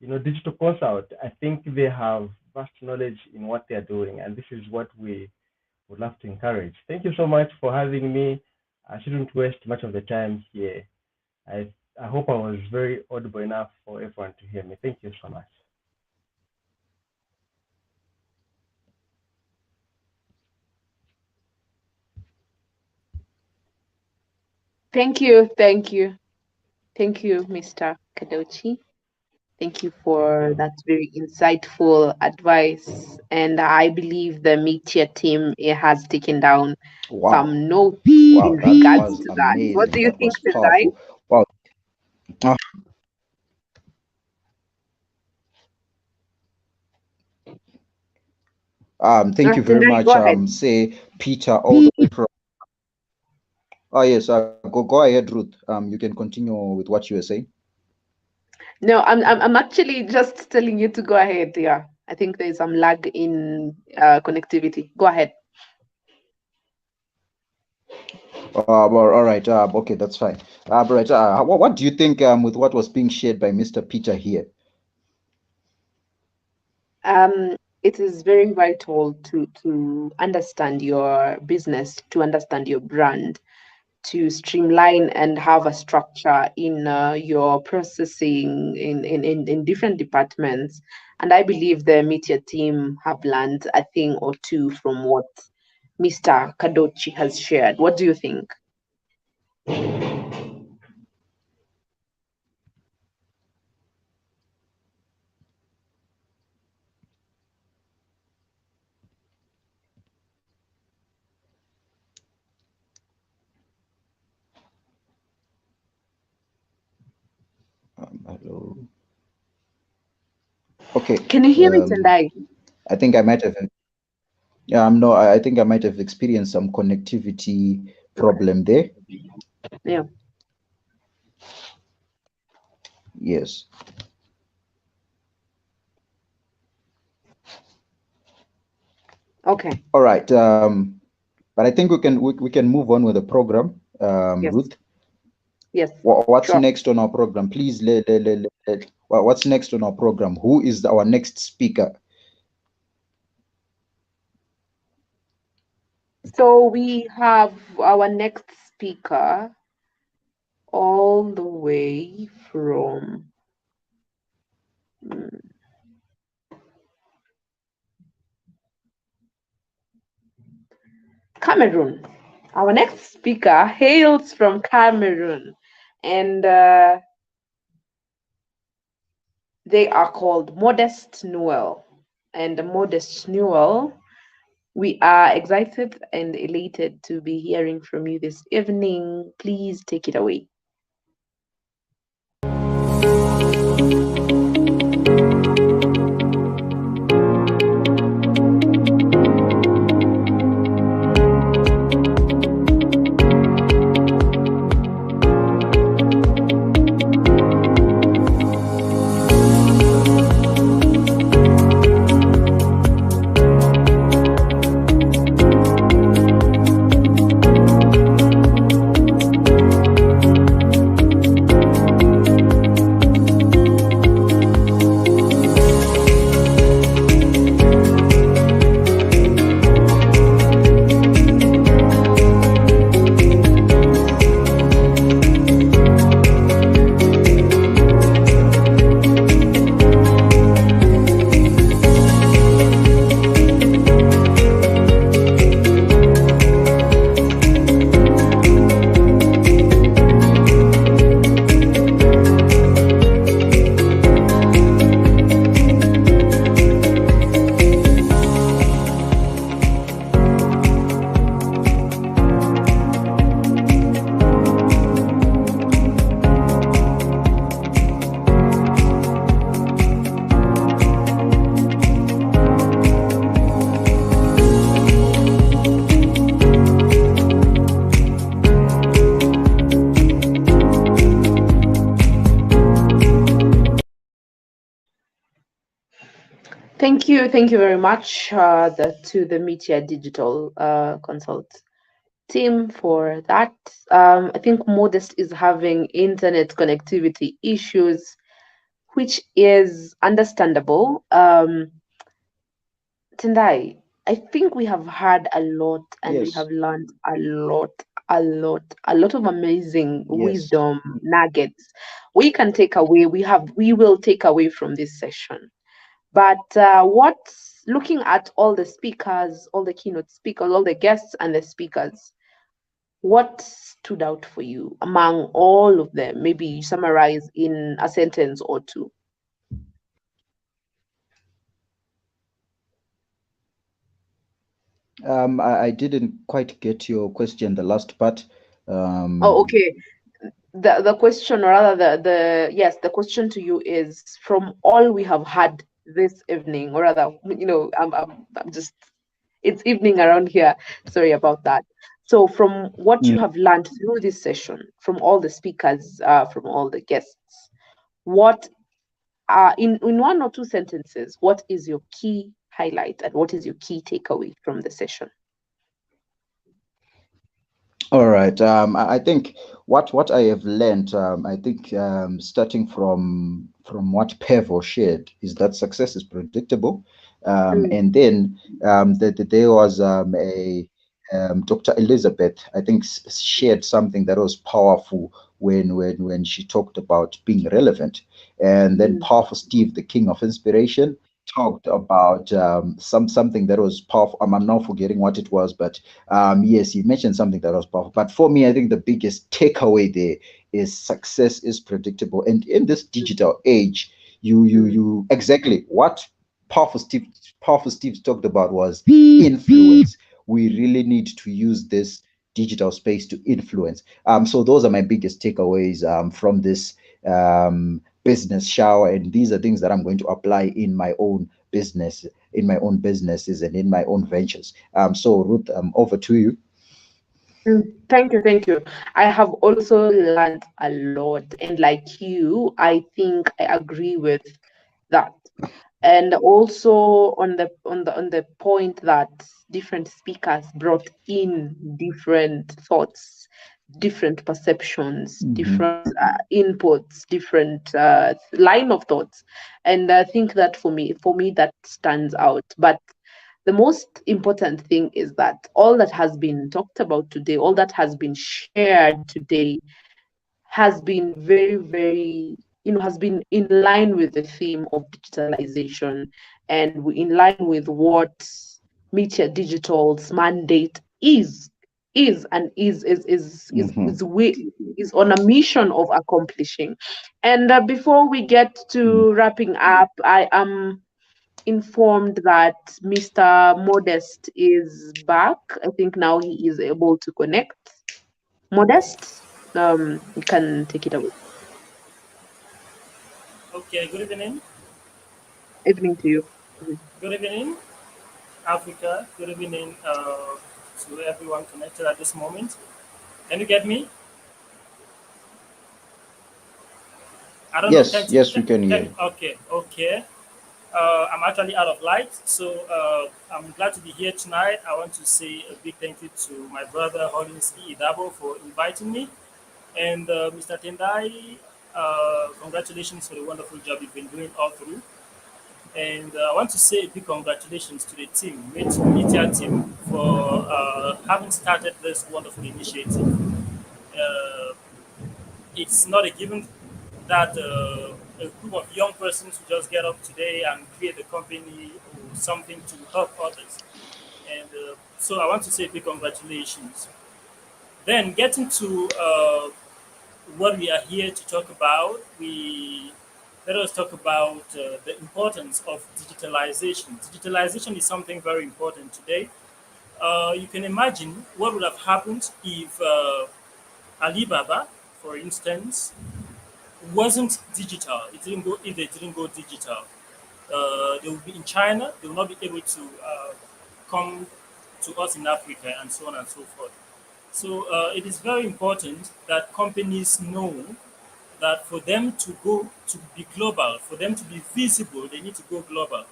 Digital Consult. I think they have vast knowledge in what they're doing, and this is what we would love to encourage. Thank you so much for having me. I shouldn't waste much of the time here. I hope I was very audible enough for everyone to hear me. Thank you so much. Thank you, Mr. Kadochi. Thank you for that very insightful advice. And I believe the Mitia team has taken down some notes in Wow, that regards was to that. What amazing. do you That think, was Tendai? powerful. Wow. Thank you very Tendai, much. go ahead. Say Peter all the way from. Oh yes, go ahead, Ruth. You can continue with what you were saying. No, I'm actually just telling you to go ahead. Yeah, I think there's some lag in connectivity. Go ahead. Well, all right. Okay, that's fine. Right. What do you think with what was being shared by Mr. Peter here? It is very vital to understand your business, to understand your brand, to streamline and have a structure in your processing in different departments. And I believe the Mitia team have learned a thing or two from what Mr. Kadochi has shared. What do you think? Hello. Okay. Can you hear me, Tendai? I think I might have. Yeah, no, I think I might have experienced some connectivity problem there. Yeah. Yes. Okay. All right. But I think we can move on with the program. Yes. Ruth. Yes. What's Sure. next on our program? Please what's next on our program? Who is our next speaker? So we have our next speaker all the way from Cameroon. Our next speaker hails from Cameroon, and they are called Modest Noel. And Modest Noel, we are excited and elated to be hearing from you this evening. Please take it away. Thank you very much to the Mitia Digital Consult team for that. I think Modest is having internet connectivity issues, which is understandable. Tendai, I think we have heard a lot and we Yes. have learned a lot of amazing Yes. wisdom nuggets we can take away. We will take away from this session. But what's looking at all the speakers, all the keynote speakers, all the guests and the speakers, what stood out for you among all of them? Maybe summarize in a sentence or two. I didn't quite get your question, the last part. Oh, okay. The question, or rather the question to you is, from all we have had this evening, or rather, I'm just, it's evening around here. Sorry about that. So from what you have learned through this session, from all the speakers, from all the guests, what in one or two sentences, what is your key highlight and what is your key takeaway from the session? All right. I think what I have learned, I think starting from what Pevo shared, is that success is predictable. And then there was a Dr. Elizabeth, I think, shared something that was powerful when she talked about being relevant. And then Powerful Steve, the king of inspiration, talked about something that was powerful. I'm now forgetting what it was, but yes, you mentioned something that was powerful. But for me, I think the biggest takeaway there is success is predictable. And in this digital age, you exactly what powerful Steve powerful Steve talked about was influence. We really need to use this digital space to influence. So those are my biggest takeaways from this business shower, and these are things that I'm going to apply in my own business, in my own businesses, and in my own ventures. So Ruth, over to you. Thank you, thank you. I have also learned a lot, and like you, I think I agree with that. And also on the point that different speakers brought in different thoughts, different perceptions, different inputs, different line of thoughts, and I think that for me that stands out. But the most important thing is that all that has been talked about today, all that has been shared today, has been very, very, has been in line with the theme of digitalization, and in line with what Mitia Digital's mandate is on a mission of accomplishing. And before we get to wrapping up, I am informed that Mr. Modest is back. I think now he is able to connect. Modest, you can take it away. Okay, good evening. Evening to you. Good evening, Africa. Good evening to everyone connected at this moment. Can you get me? I don't know. Yes, we can hear you. Okay, okay. I'm actually out of light, so I'm glad to be here tonight. I want to say a big thank you to my brother Holinski Idabo for inviting me, and Mr. Tendai. Congratulations for the wonderful job you've been doing all through. And I want to say a big congratulations to the team, Mitia team, for having started this wonderful initiative. Uh, it's not a given that a group of young persons who just get up today and create a company or something to help others. And so I want to say big congratulations. Then getting to what we are here to talk about, let us talk about the importance of digitalization. Digitalization is something very important today. You can imagine what would have happened if Alibaba, for instance, wasn't digital. It didn't go if they didn't go digital. They will be in China. They will not be able to come to us in Africa, and so on and so forth. So it is very important that companies know that for them to go to be global, for them to be visible, they need to go global.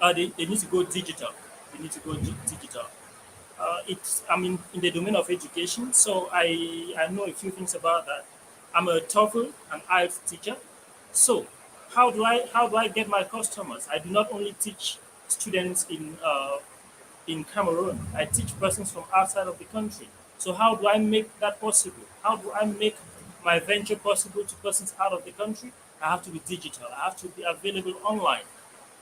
They need to go digital. They need to go digital. I'm in the domain of education, so I know a few things about that. I'm a TOEFL and IELTS teacher. So how do I get my customers? I do not only teach students in Cameroon. I teach persons from outside of the country. So how do I make that possible? How do I make my venture possible to persons out of the country? I have to be digital. I have to be available online.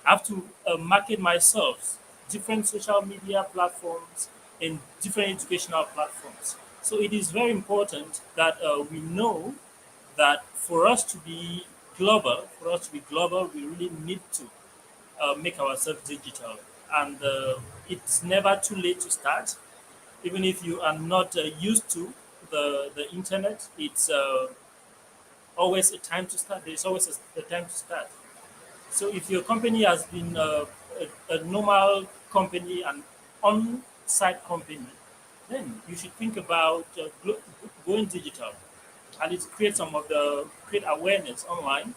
I have to market myself, different social media platforms and different educational platforms. So it is very important that we know that for us to be global, we really need to make ourselves digital. And it's never too late to start. Even if you are not used to the internet, it's always a time to start. There's always a time to start. So if your company has been a normal company, an on-site company, then you should think about going digital. At least create awareness online.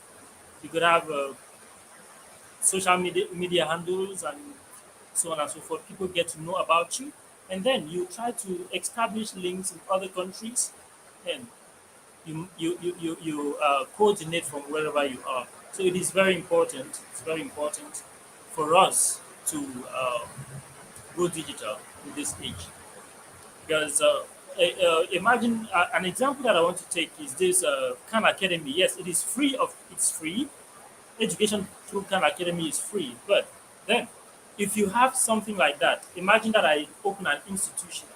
You could have social media handles and so on and so forth. People get to know about you. and then you try to establish links in other countries, and you coordinate from wherever you are. So it is very important. It's very important for us to go digital in this age, because imagine an example that I want to take is this Khan Academy. Yes, it is free. It's free. Education through Khan Academy is free. But then, if you have something like that, imagine that I open an institution,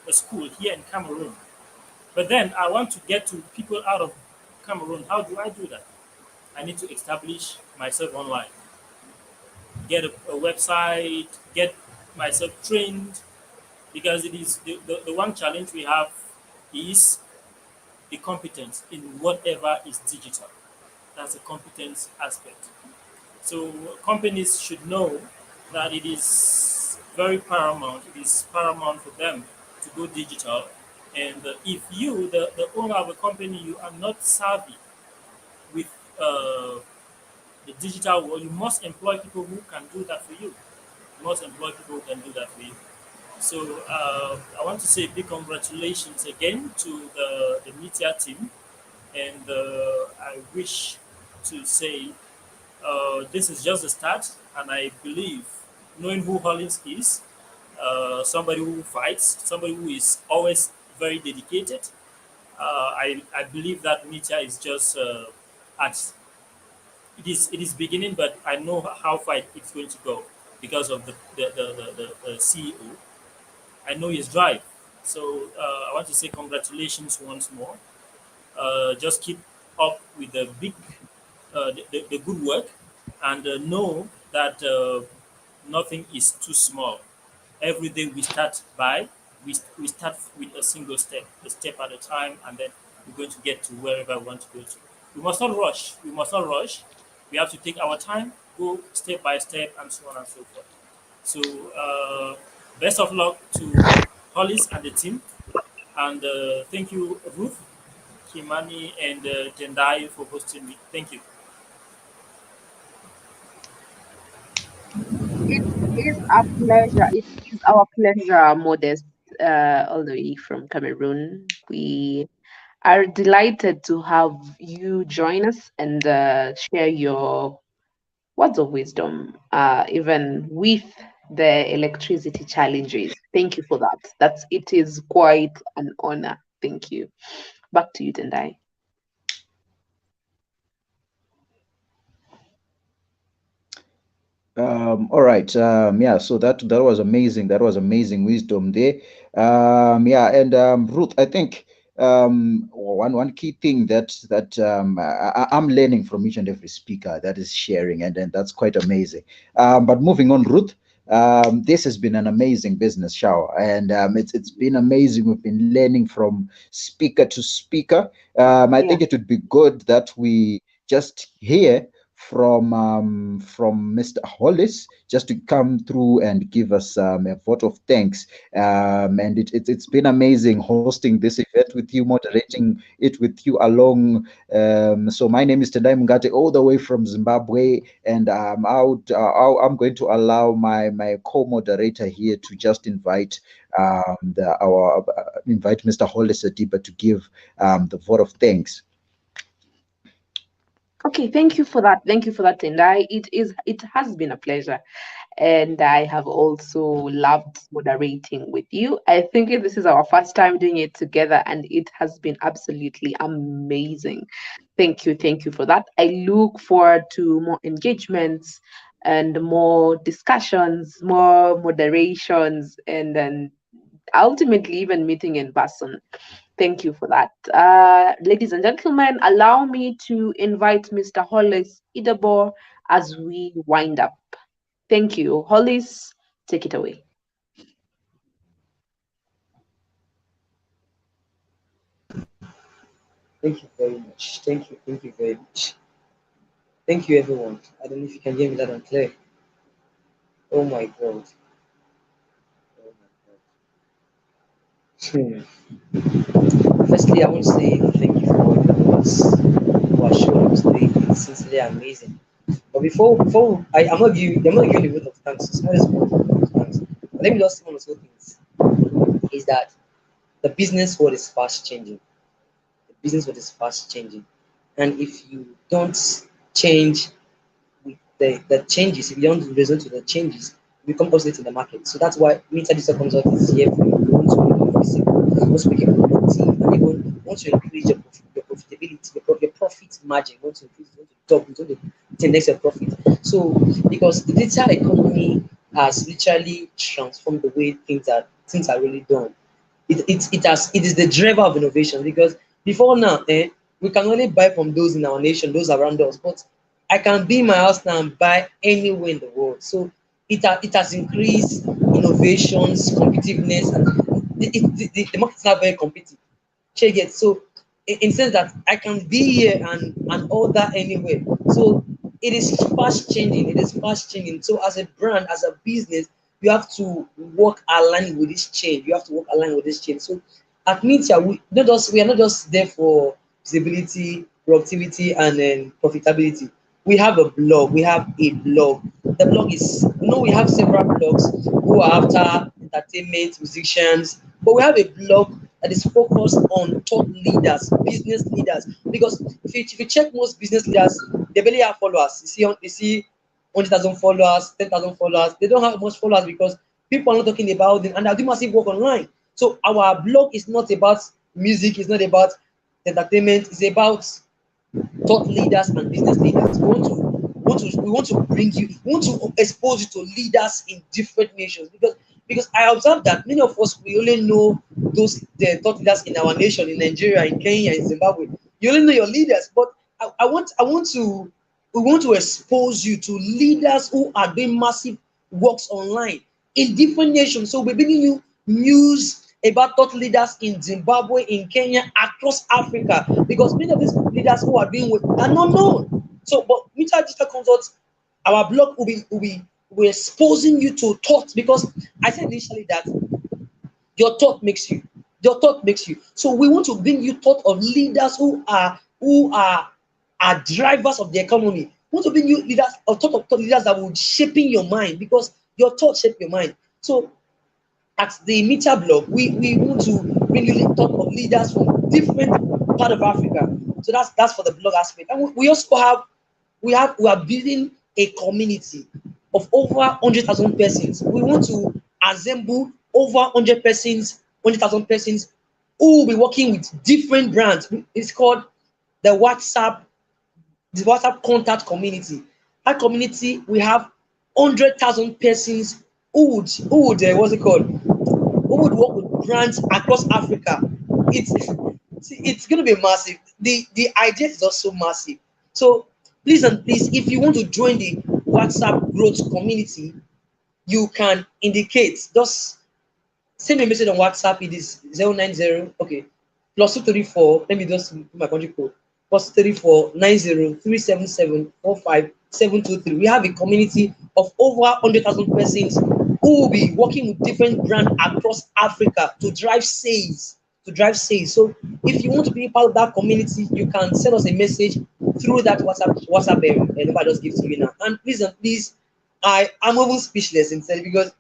a school here in Cameroon. But then I want to get to people out of Cameroon. How do I do that? I need to establish myself online, get a website, get myself trained, because it is the one challenge we have is the competence in whatever is digital. That's a competence aspect. So companies should know that it is very paramount. It is paramount for them to go digital. And if you, the owner of a company, you are not savvy with the digital world, you must employ people who can do that for you. You must employ people who can do that for you. So I want to say big congratulations again to the Mitia team. And I wish to say this is just the start. And I believe, knowing who Hollins is, somebody who fights, somebody who is always very dedicated, I believe that Mitia is just at it is beginning, but I know how far it's going to go because of the CEO. I know his drive. So I want to say congratulations once more. Just keep up with the the good work, and know that nothing is too small. Every day we start with a single step, a step at a time, and then we're going to get to wherever we want to go to. We must not rush. We must not rush. We have to take our time, go step by step, and so on and so forth. So, best of luck to Hollis and the team. And thank you, Ruth, Kimani, and Tendai for hosting me. Thank you. It is a pleasure. It is our pleasure, Modest, all the way from Cameroon. We are delighted to have you join us and share your words of wisdom, even with the electricity challenges. Thank you for that. It is quite an honor. Thank you. Back to you, Tendai. All right. Yeah, so that was amazing. That was amazing wisdom there. Yeah, and Ruth, I think one key thing that I'm learning from each and every speaker that is sharing, and that's quite amazing. But moving on, Ruth. This has been an amazing business shower, and it's been amazing. We've been learning from speaker to speaker. I think it would be good that we just hear from Mr. Hollis just to come through and give us a vote of thanks. And it's been amazing hosting this event with you, moderating it with you along. So my name is Tendai Mungate, all the way from Zimbabwe, and I'm going to allow my co-moderator here to just invite invite Mr. Hollis Adiba to give the vote of thanks. Okay, thank you for that. Thank you for that, Tendai. It has been a pleasure. And I have also loved moderating with you. I think this is our first time doing it together, and it has been absolutely amazing. Thank you for that. I look forward to more engagements and more discussions, more moderations, and then ultimately even meeting in person. Thank you for that. Ladies and gentlemen, allow me to invite Mr. Hollis Idabor as we wind up. Thank you. Hollis, take it away. Thank you very much. Thank you very much. Thank you, everyone. I don't know if you can hear me loud and clear. Oh my God. Oh my God. Firstly, I want to say thank you for the awards who are showing up today. It's sincerely amazing. But before I'm not giving a vote of thanks. It's not just a vote of thanks. But let me just say one or two things. is that the business world is fast changing. The business world is fast changing. And if you don't change with the changes, if you don't result to the changes, you become obsolete in the market. So that's why Mitia Digital Consult is here for you. We want to make you visible, we want to make you productive, and even want to increase your profitability, your profit margin. We want to increase, we want to double, we want to 10x your profit. So because the digital economy has literally transformed the way things are really done. It is the driver of innovation, because before now, we can only buy from those in our nation, those around us, but I can be in my house now and buy anywhere in the world. So it has increased innovations, competitiveness, and the market is not very competitive. Check it. So in sense that I can be here and order anywhere. So it is fast changing. It is fast changing. So as a brand, as a business, you have to work aligned with this change. You have to work aligned with this change. So at Mitia, we are not just there for visibility, productivity, and profitability. We have a blog. We have a blog. The blog is, we have several blogs who are after entertainment, musicians, but we have a blog that is focused on thought leaders, business leaders. Because if you check most business leaders, they barely have followers. You see 100,000 followers, 10,000 followers. They don't have much followers because people are not talking about them, and they do massive work online. So our blog is not about music, it's not about entertainment, it's about thought leaders and business leaders. We want to bring you, we want to expose you to leaders in different nations, because I observe that many of us, we only know the thought leaders in our nation, in Nigeria, in Kenya, in Zimbabwe. You only know your leaders, but we want to expose you to leaders who are doing massive works online in different nations. So we're bringing you news about thought leaders in Zimbabwe, in Kenya, across Africa, because many of these leaders who are doing work are not known. So, but Mitia Digital Consult, our blog will be exposing you to thoughts, because I said initially that your thought makes you. Your thought makes you. So we want to bring you thought of leaders who are drivers of the economy. We want to bring you leaders or thought leaders that will shaping your mind, because your thoughts shape your mind. So at the Mitia blog, we want to bring you thought of leaders from different part of Africa. So that's for the blog aspect. And we also we are building a community of over 100,000 persons. We want to assemble over 100 persons, 100,000 persons who will be working with different brands. It's called the WhatsApp contact community. That community, we have 100,000 persons who would what's it called? Who would work with brands across Africa. It's going to be massive. The idea is also massive. So please and please, if you want to join the WhatsApp growth community, you can indicate. Just send me a message on WhatsApp. It is 090, okay, +234. Let me just put my country code. +34 90 377 45723. We have a community of over 100,000 persons who will be working with different brands across Africa to drive sales. So if you want to be part of that community, you can send us a message through that WhatsApp number I just give to you now. And please, I'm even speechless instead, because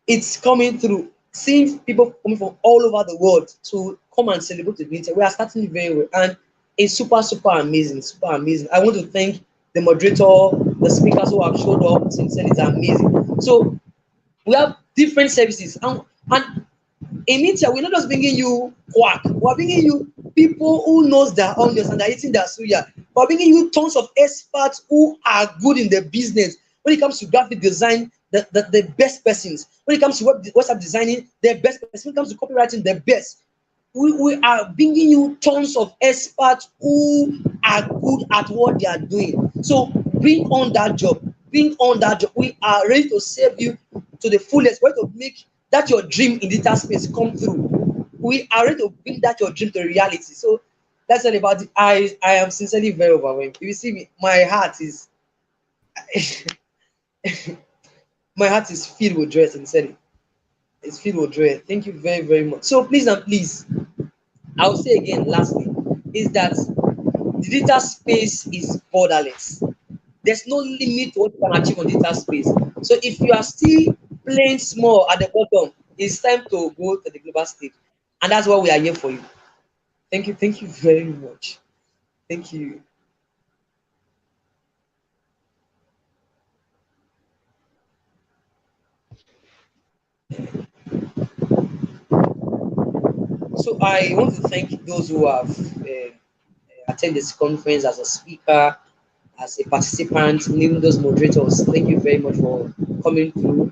it's coming through. Seeing people coming from all over the world to come and celebrate the meeting. We are starting very well, and it's super amazing, super amazing. I want to thank the moderator, the speakers who have showed up. Sincerely, it's amazing. So we have different services, and in Mitia, we're not just bringing you quack. We're bringing you people who knows their onions and they're eating their suya. We're bringing you tons of experts who are good in the business. When it comes to graphic design, the best persons. When it comes to website designing, the best persons. When it comes to copywriting, the best. We are bringing you tons of experts who are good at what they are doing. So bring on that job. Bring on that job. We are ready to serve you to the fullest. We're ready to make that your dream in digital space come through. We are ready to bring that your dream to reality. So that's all about it. I am sincerely very overwhelmed. If you see me, my heart is my heart is filled with joy, sincerely. It's filled with joy. Thank you very, very much. So please and please, I'll say again, lastly, is that digital space is borderless. There's no limit to what you can achieve on digital space. So if you are still playing small at the bottom, It's time to go to the global stage, and that's what we are here for you. Thank you very much. Thank you. So I want to thank those who have attended this conference as a speaker, as a participant, and even those moderators. Thank you very much for coming through.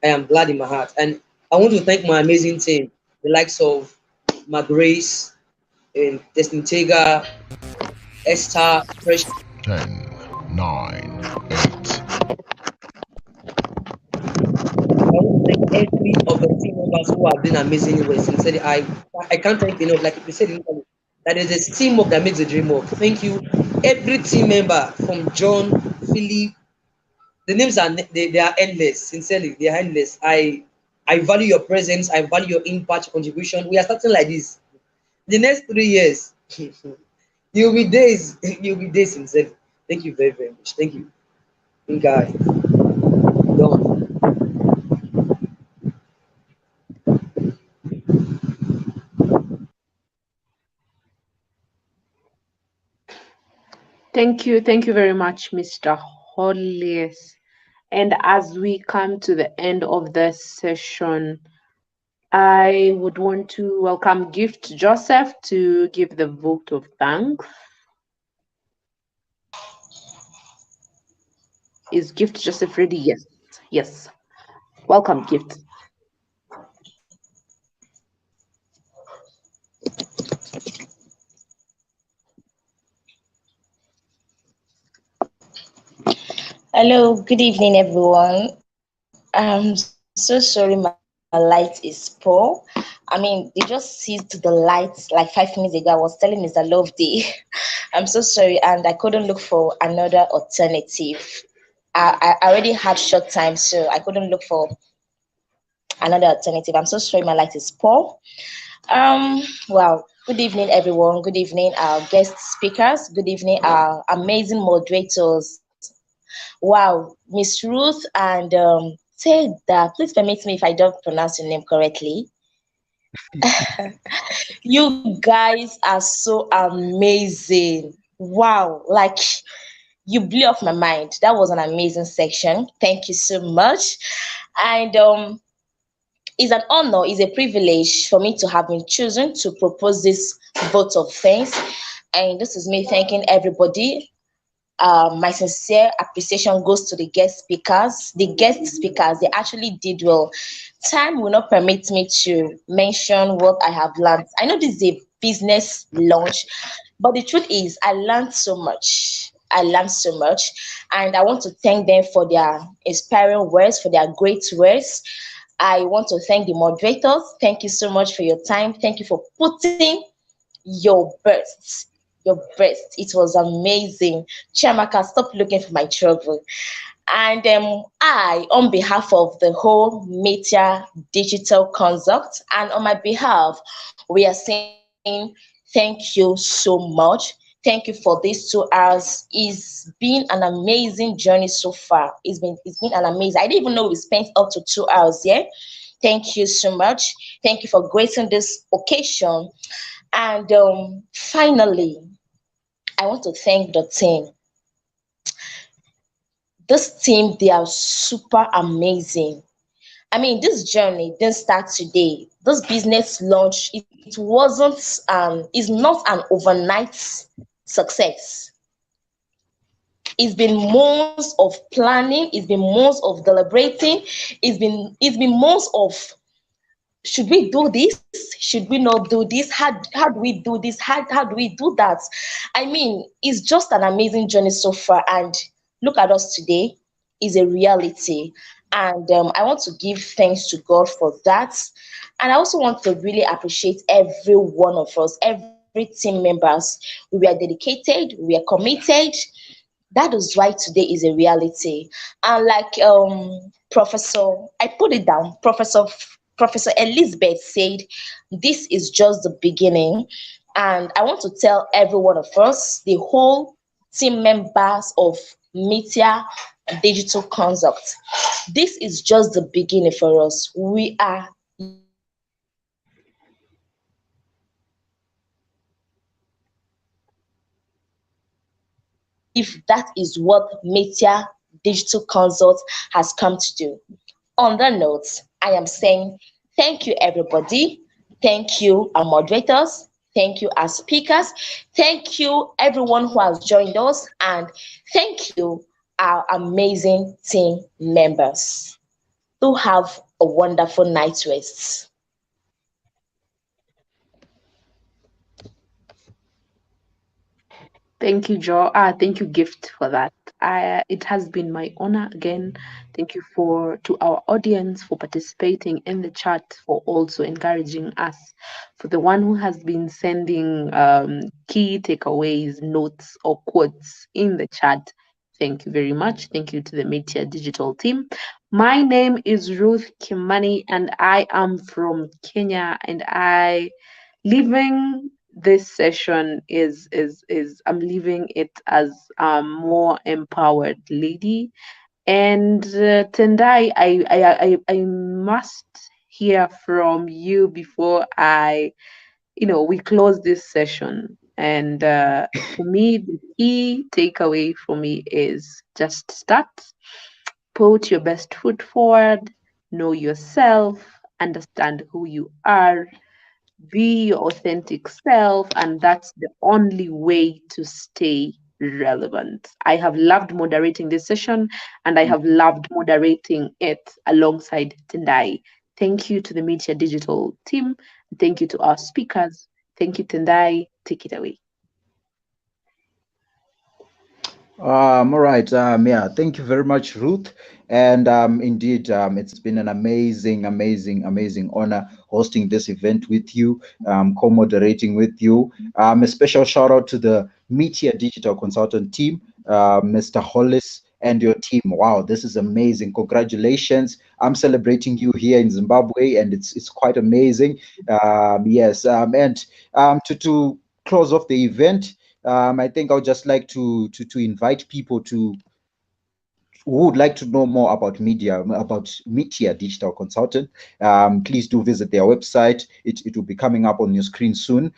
I am glad in my heart. And I want to thank my amazing team, the likes of Grace and Destin Tega, Esther, Fresh. 10, 9, 8. I want to thank every of the team members who have been amazing with. Sincerely, I can't thank enough. Like you said, that is a teamwork that makes the dream work. Thank you, every team member from John, Philip. The names are they are endless. Sincerely, they are endless. I value your presence. I value your impact, your contribution. We are starting like this. The next 3 years, you'll be days. You'll be days. Sincerely, thank you very very much. Thank you, guys. Thank you very much, Mr. Hollis. And as we come to the end of this session, I would want to welcome Gift Joseph to give the vote of thanks. Is Gift Joseph ready? Yes. Yes. Welcome, Gift. Hello, good evening, everyone. I'm so sorry my light is poor. I mean, they just seized the lights like 5 minutes ago. I was telling Mr. Lovely. I'm so sorry, and I couldn't look for another alternative. I already had short time, so I couldn't look for another alternative. I'm so sorry my light is poor. Well, good evening, everyone. Good evening, our guest speakers. Good evening, our amazing moderators. Wow, Miss Ruth and Teda, please permit me if I don't pronounce your name correctly. You guys are so amazing. Wow, like you blew off my mind. That was an amazing section. Thank you so much. And it's an honor, it's a privilege for me to have been chosen to propose this vote of thanks. And this is me thanking everybody. My sincere appreciation goes to the guest speakers. The guest speakers, they actually did well. Time will not permit me to mention what I have learned. I know this is a business launch, but the truth is, I learned so much. I learned so much, and I want to thank them for their inspiring words, for their great words. I want to thank the moderators. Thank you so much for your time. Thank you for putting your best. Your best. It was amazing. Chiamaka, stop looking for my trouble. And I, on behalf of the whole Mitia Digital Consult, and on my behalf, we are saying thank you so much. Thank you for these 2 hours. It's been an amazing journey so far. It's been an amazing. I didn't even know we spent up to 2 hours. Yeah. Thank you so much. Thank you for gracing this occasion. And finally, I want to thank the team. This team, they are super amazing. I mean, this journey didn't start today. This business launch, it is not an overnight success. It's been months of planning, it's been months of deliberating, it's been months of should we do this? Should we not do this? How do we do this? How do we do that? I mean, it's just an amazing journey so far. And look at us today, is a reality. And I want to give thanks to God for that. And I also want to really appreciate every one of us, every team members. We were dedicated, we were committed. That is why today is a reality. And like I put it down, Professor Elizabeth said, this is just the beginning. And I want to tell every one of us, the whole team members of Mitia Digital Consult, this is just the beginning for us. We are if that is what Mitia Digital Consult has come to do. On that note, I am saying thank you, everybody. Thank you, our moderators. Thank you, our speakers. Thank you, everyone who has joined us. And thank you, our amazing team members. Do have a wonderful night's rest. Thank you, Joe. Thank you, Gift, for that. It has been my honor again. Thank you to our audience for participating in the chat, for also encouraging us. For the one who has been sending key takeaways, notes, or quotes in the chat, thank you very much. Thank you to the Mitia Digital team. My name is Ruth Kimani, and I am from Kenya, and living this session is I'm leaving it as a more empowered lady. And Tendai, I must hear from you before we close this session. And for me, the key takeaway for me is just start, put your best foot forward, know yourself, understand who you are, be your authentic self, and that's the only way to stay relevant. I have loved moderating this session, and I have loved moderating it alongside Tendai. Thank you to the Mitia Digital team. Thank you to our speakers. Thank you, Tendai. Take it away. All right. Yeah, thank you very much, Ruth. And indeed, it's been an amazing honor hosting this event with you, co-moderating with you. A special shout out to the Mitia Digital Consultant team, Mr. Hollis and your team. Wow, this is amazing. Congratulations. I'm celebrating you here in Zimbabwe, and it's quite amazing. Yes, and to close off the event, I think I would just like to invite people who would like to know more about Mitia Digital Consultant. Please do visit their website. It will be coming up on your screen soon.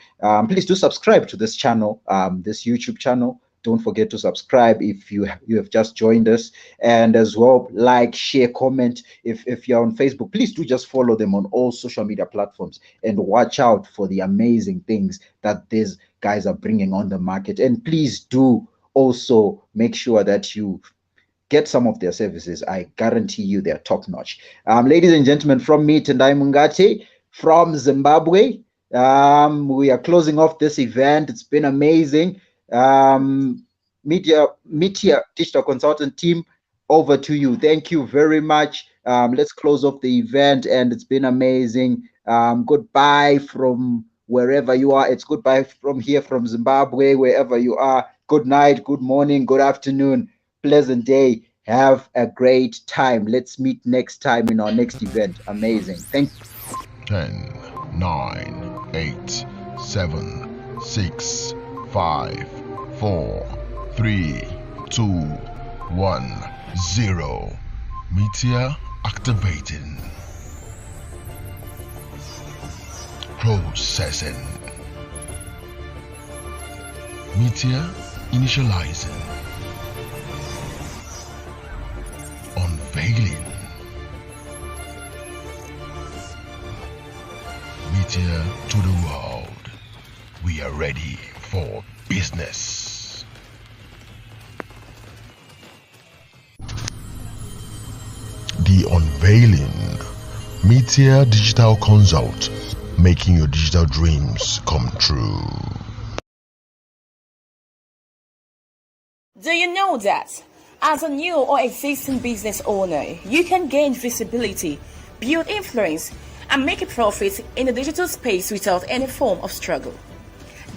Please do subscribe to this channel, this YouTube channel. Don't forget to subscribe if you have just joined us, and as well, like, share, comment. If you're on Facebook, please do just follow them on all social media platforms, and watch out for the amazing things that these guys are bringing on the market. And please do also make sure that you get some of their services. I guarantee you they're top notch. Ladies and gentlemen, from me, Tendai Mungate from Zimbabwe, we are closing off this event. It's been amazing. Mitia Digital Consultant team, over to you. Thank you very much. Let's close off the event, and it's been amazing. Goodbye from wherever you are. It's goodbye from here, from Zimbabwe, wherever you are. Good night, good morning, good afternoon, pleasant day. Have a great time. Let's meet next time in our next event. Amazing. Thank you. 10, 9, 8, 7, 6, 5, 4, 3, 2, 1, 0. Mitia activating. Processing. Mitia initializing. Unveiling. Mitia to the world. We are ready for business. The unveiling. Mitia Digital Consult, making your digital dreams come true. Do you know that as a new or existing business owner, you can gain visibility, build influence, and make a profit in the digital space without any form of struggle?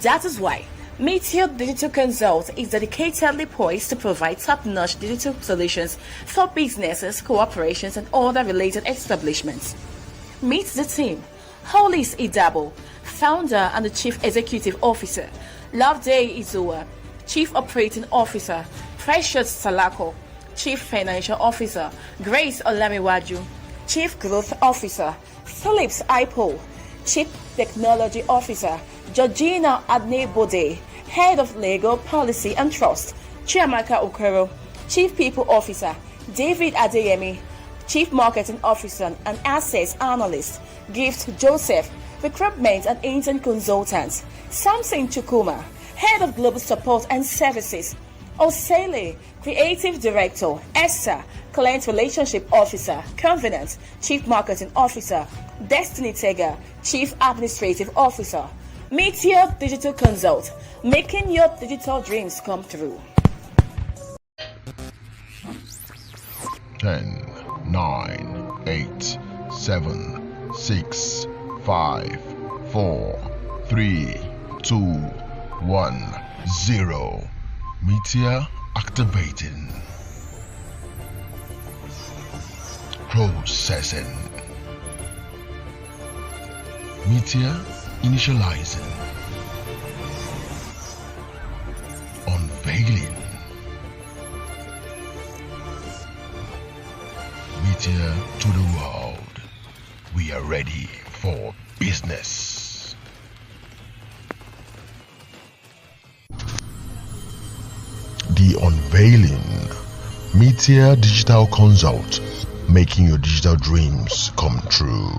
That is why Mitia Digital Consult is dedicatedly poised to provide top-notch digital solutions for businesses, corporations, and other related establishments. Meet the team: Hollis Idabo, founder and the Chief Executive Officer; Loveday Izua, Chief Operating Officer; Precious Salako, Chief Financial Officer; Grace Olamiwaju, Chief Growth Officer; Phillips Ipo, Chief Technology Officer; Georgina Adnebode, Head of Legal Policy and Trust; Chiamaka Okoro, Chief People Officer, David Adeyemi, Chief Marketing Officer and Assets Analyst, Gift Joseph, Recruitment and Intern Consultant, Samson Chukuma, Head of Global Support and Services, Osele, Creative Director, Esther, Client Relationship Officer, Covenant, Chief Marketing Officer, Destiny Tega, Chief Administrative Officer, Mitia Digital Consult, making your digital dreams come true. 10, 9, 8, 7, 6, 5, 4, 3, 2, 1, 0. Meteor activating. Processing. Meteor initializing. Unveiling. Meteor to the world. We are ready for business. The unveiling. Mitia Digital Consult, making your digital dreams come true.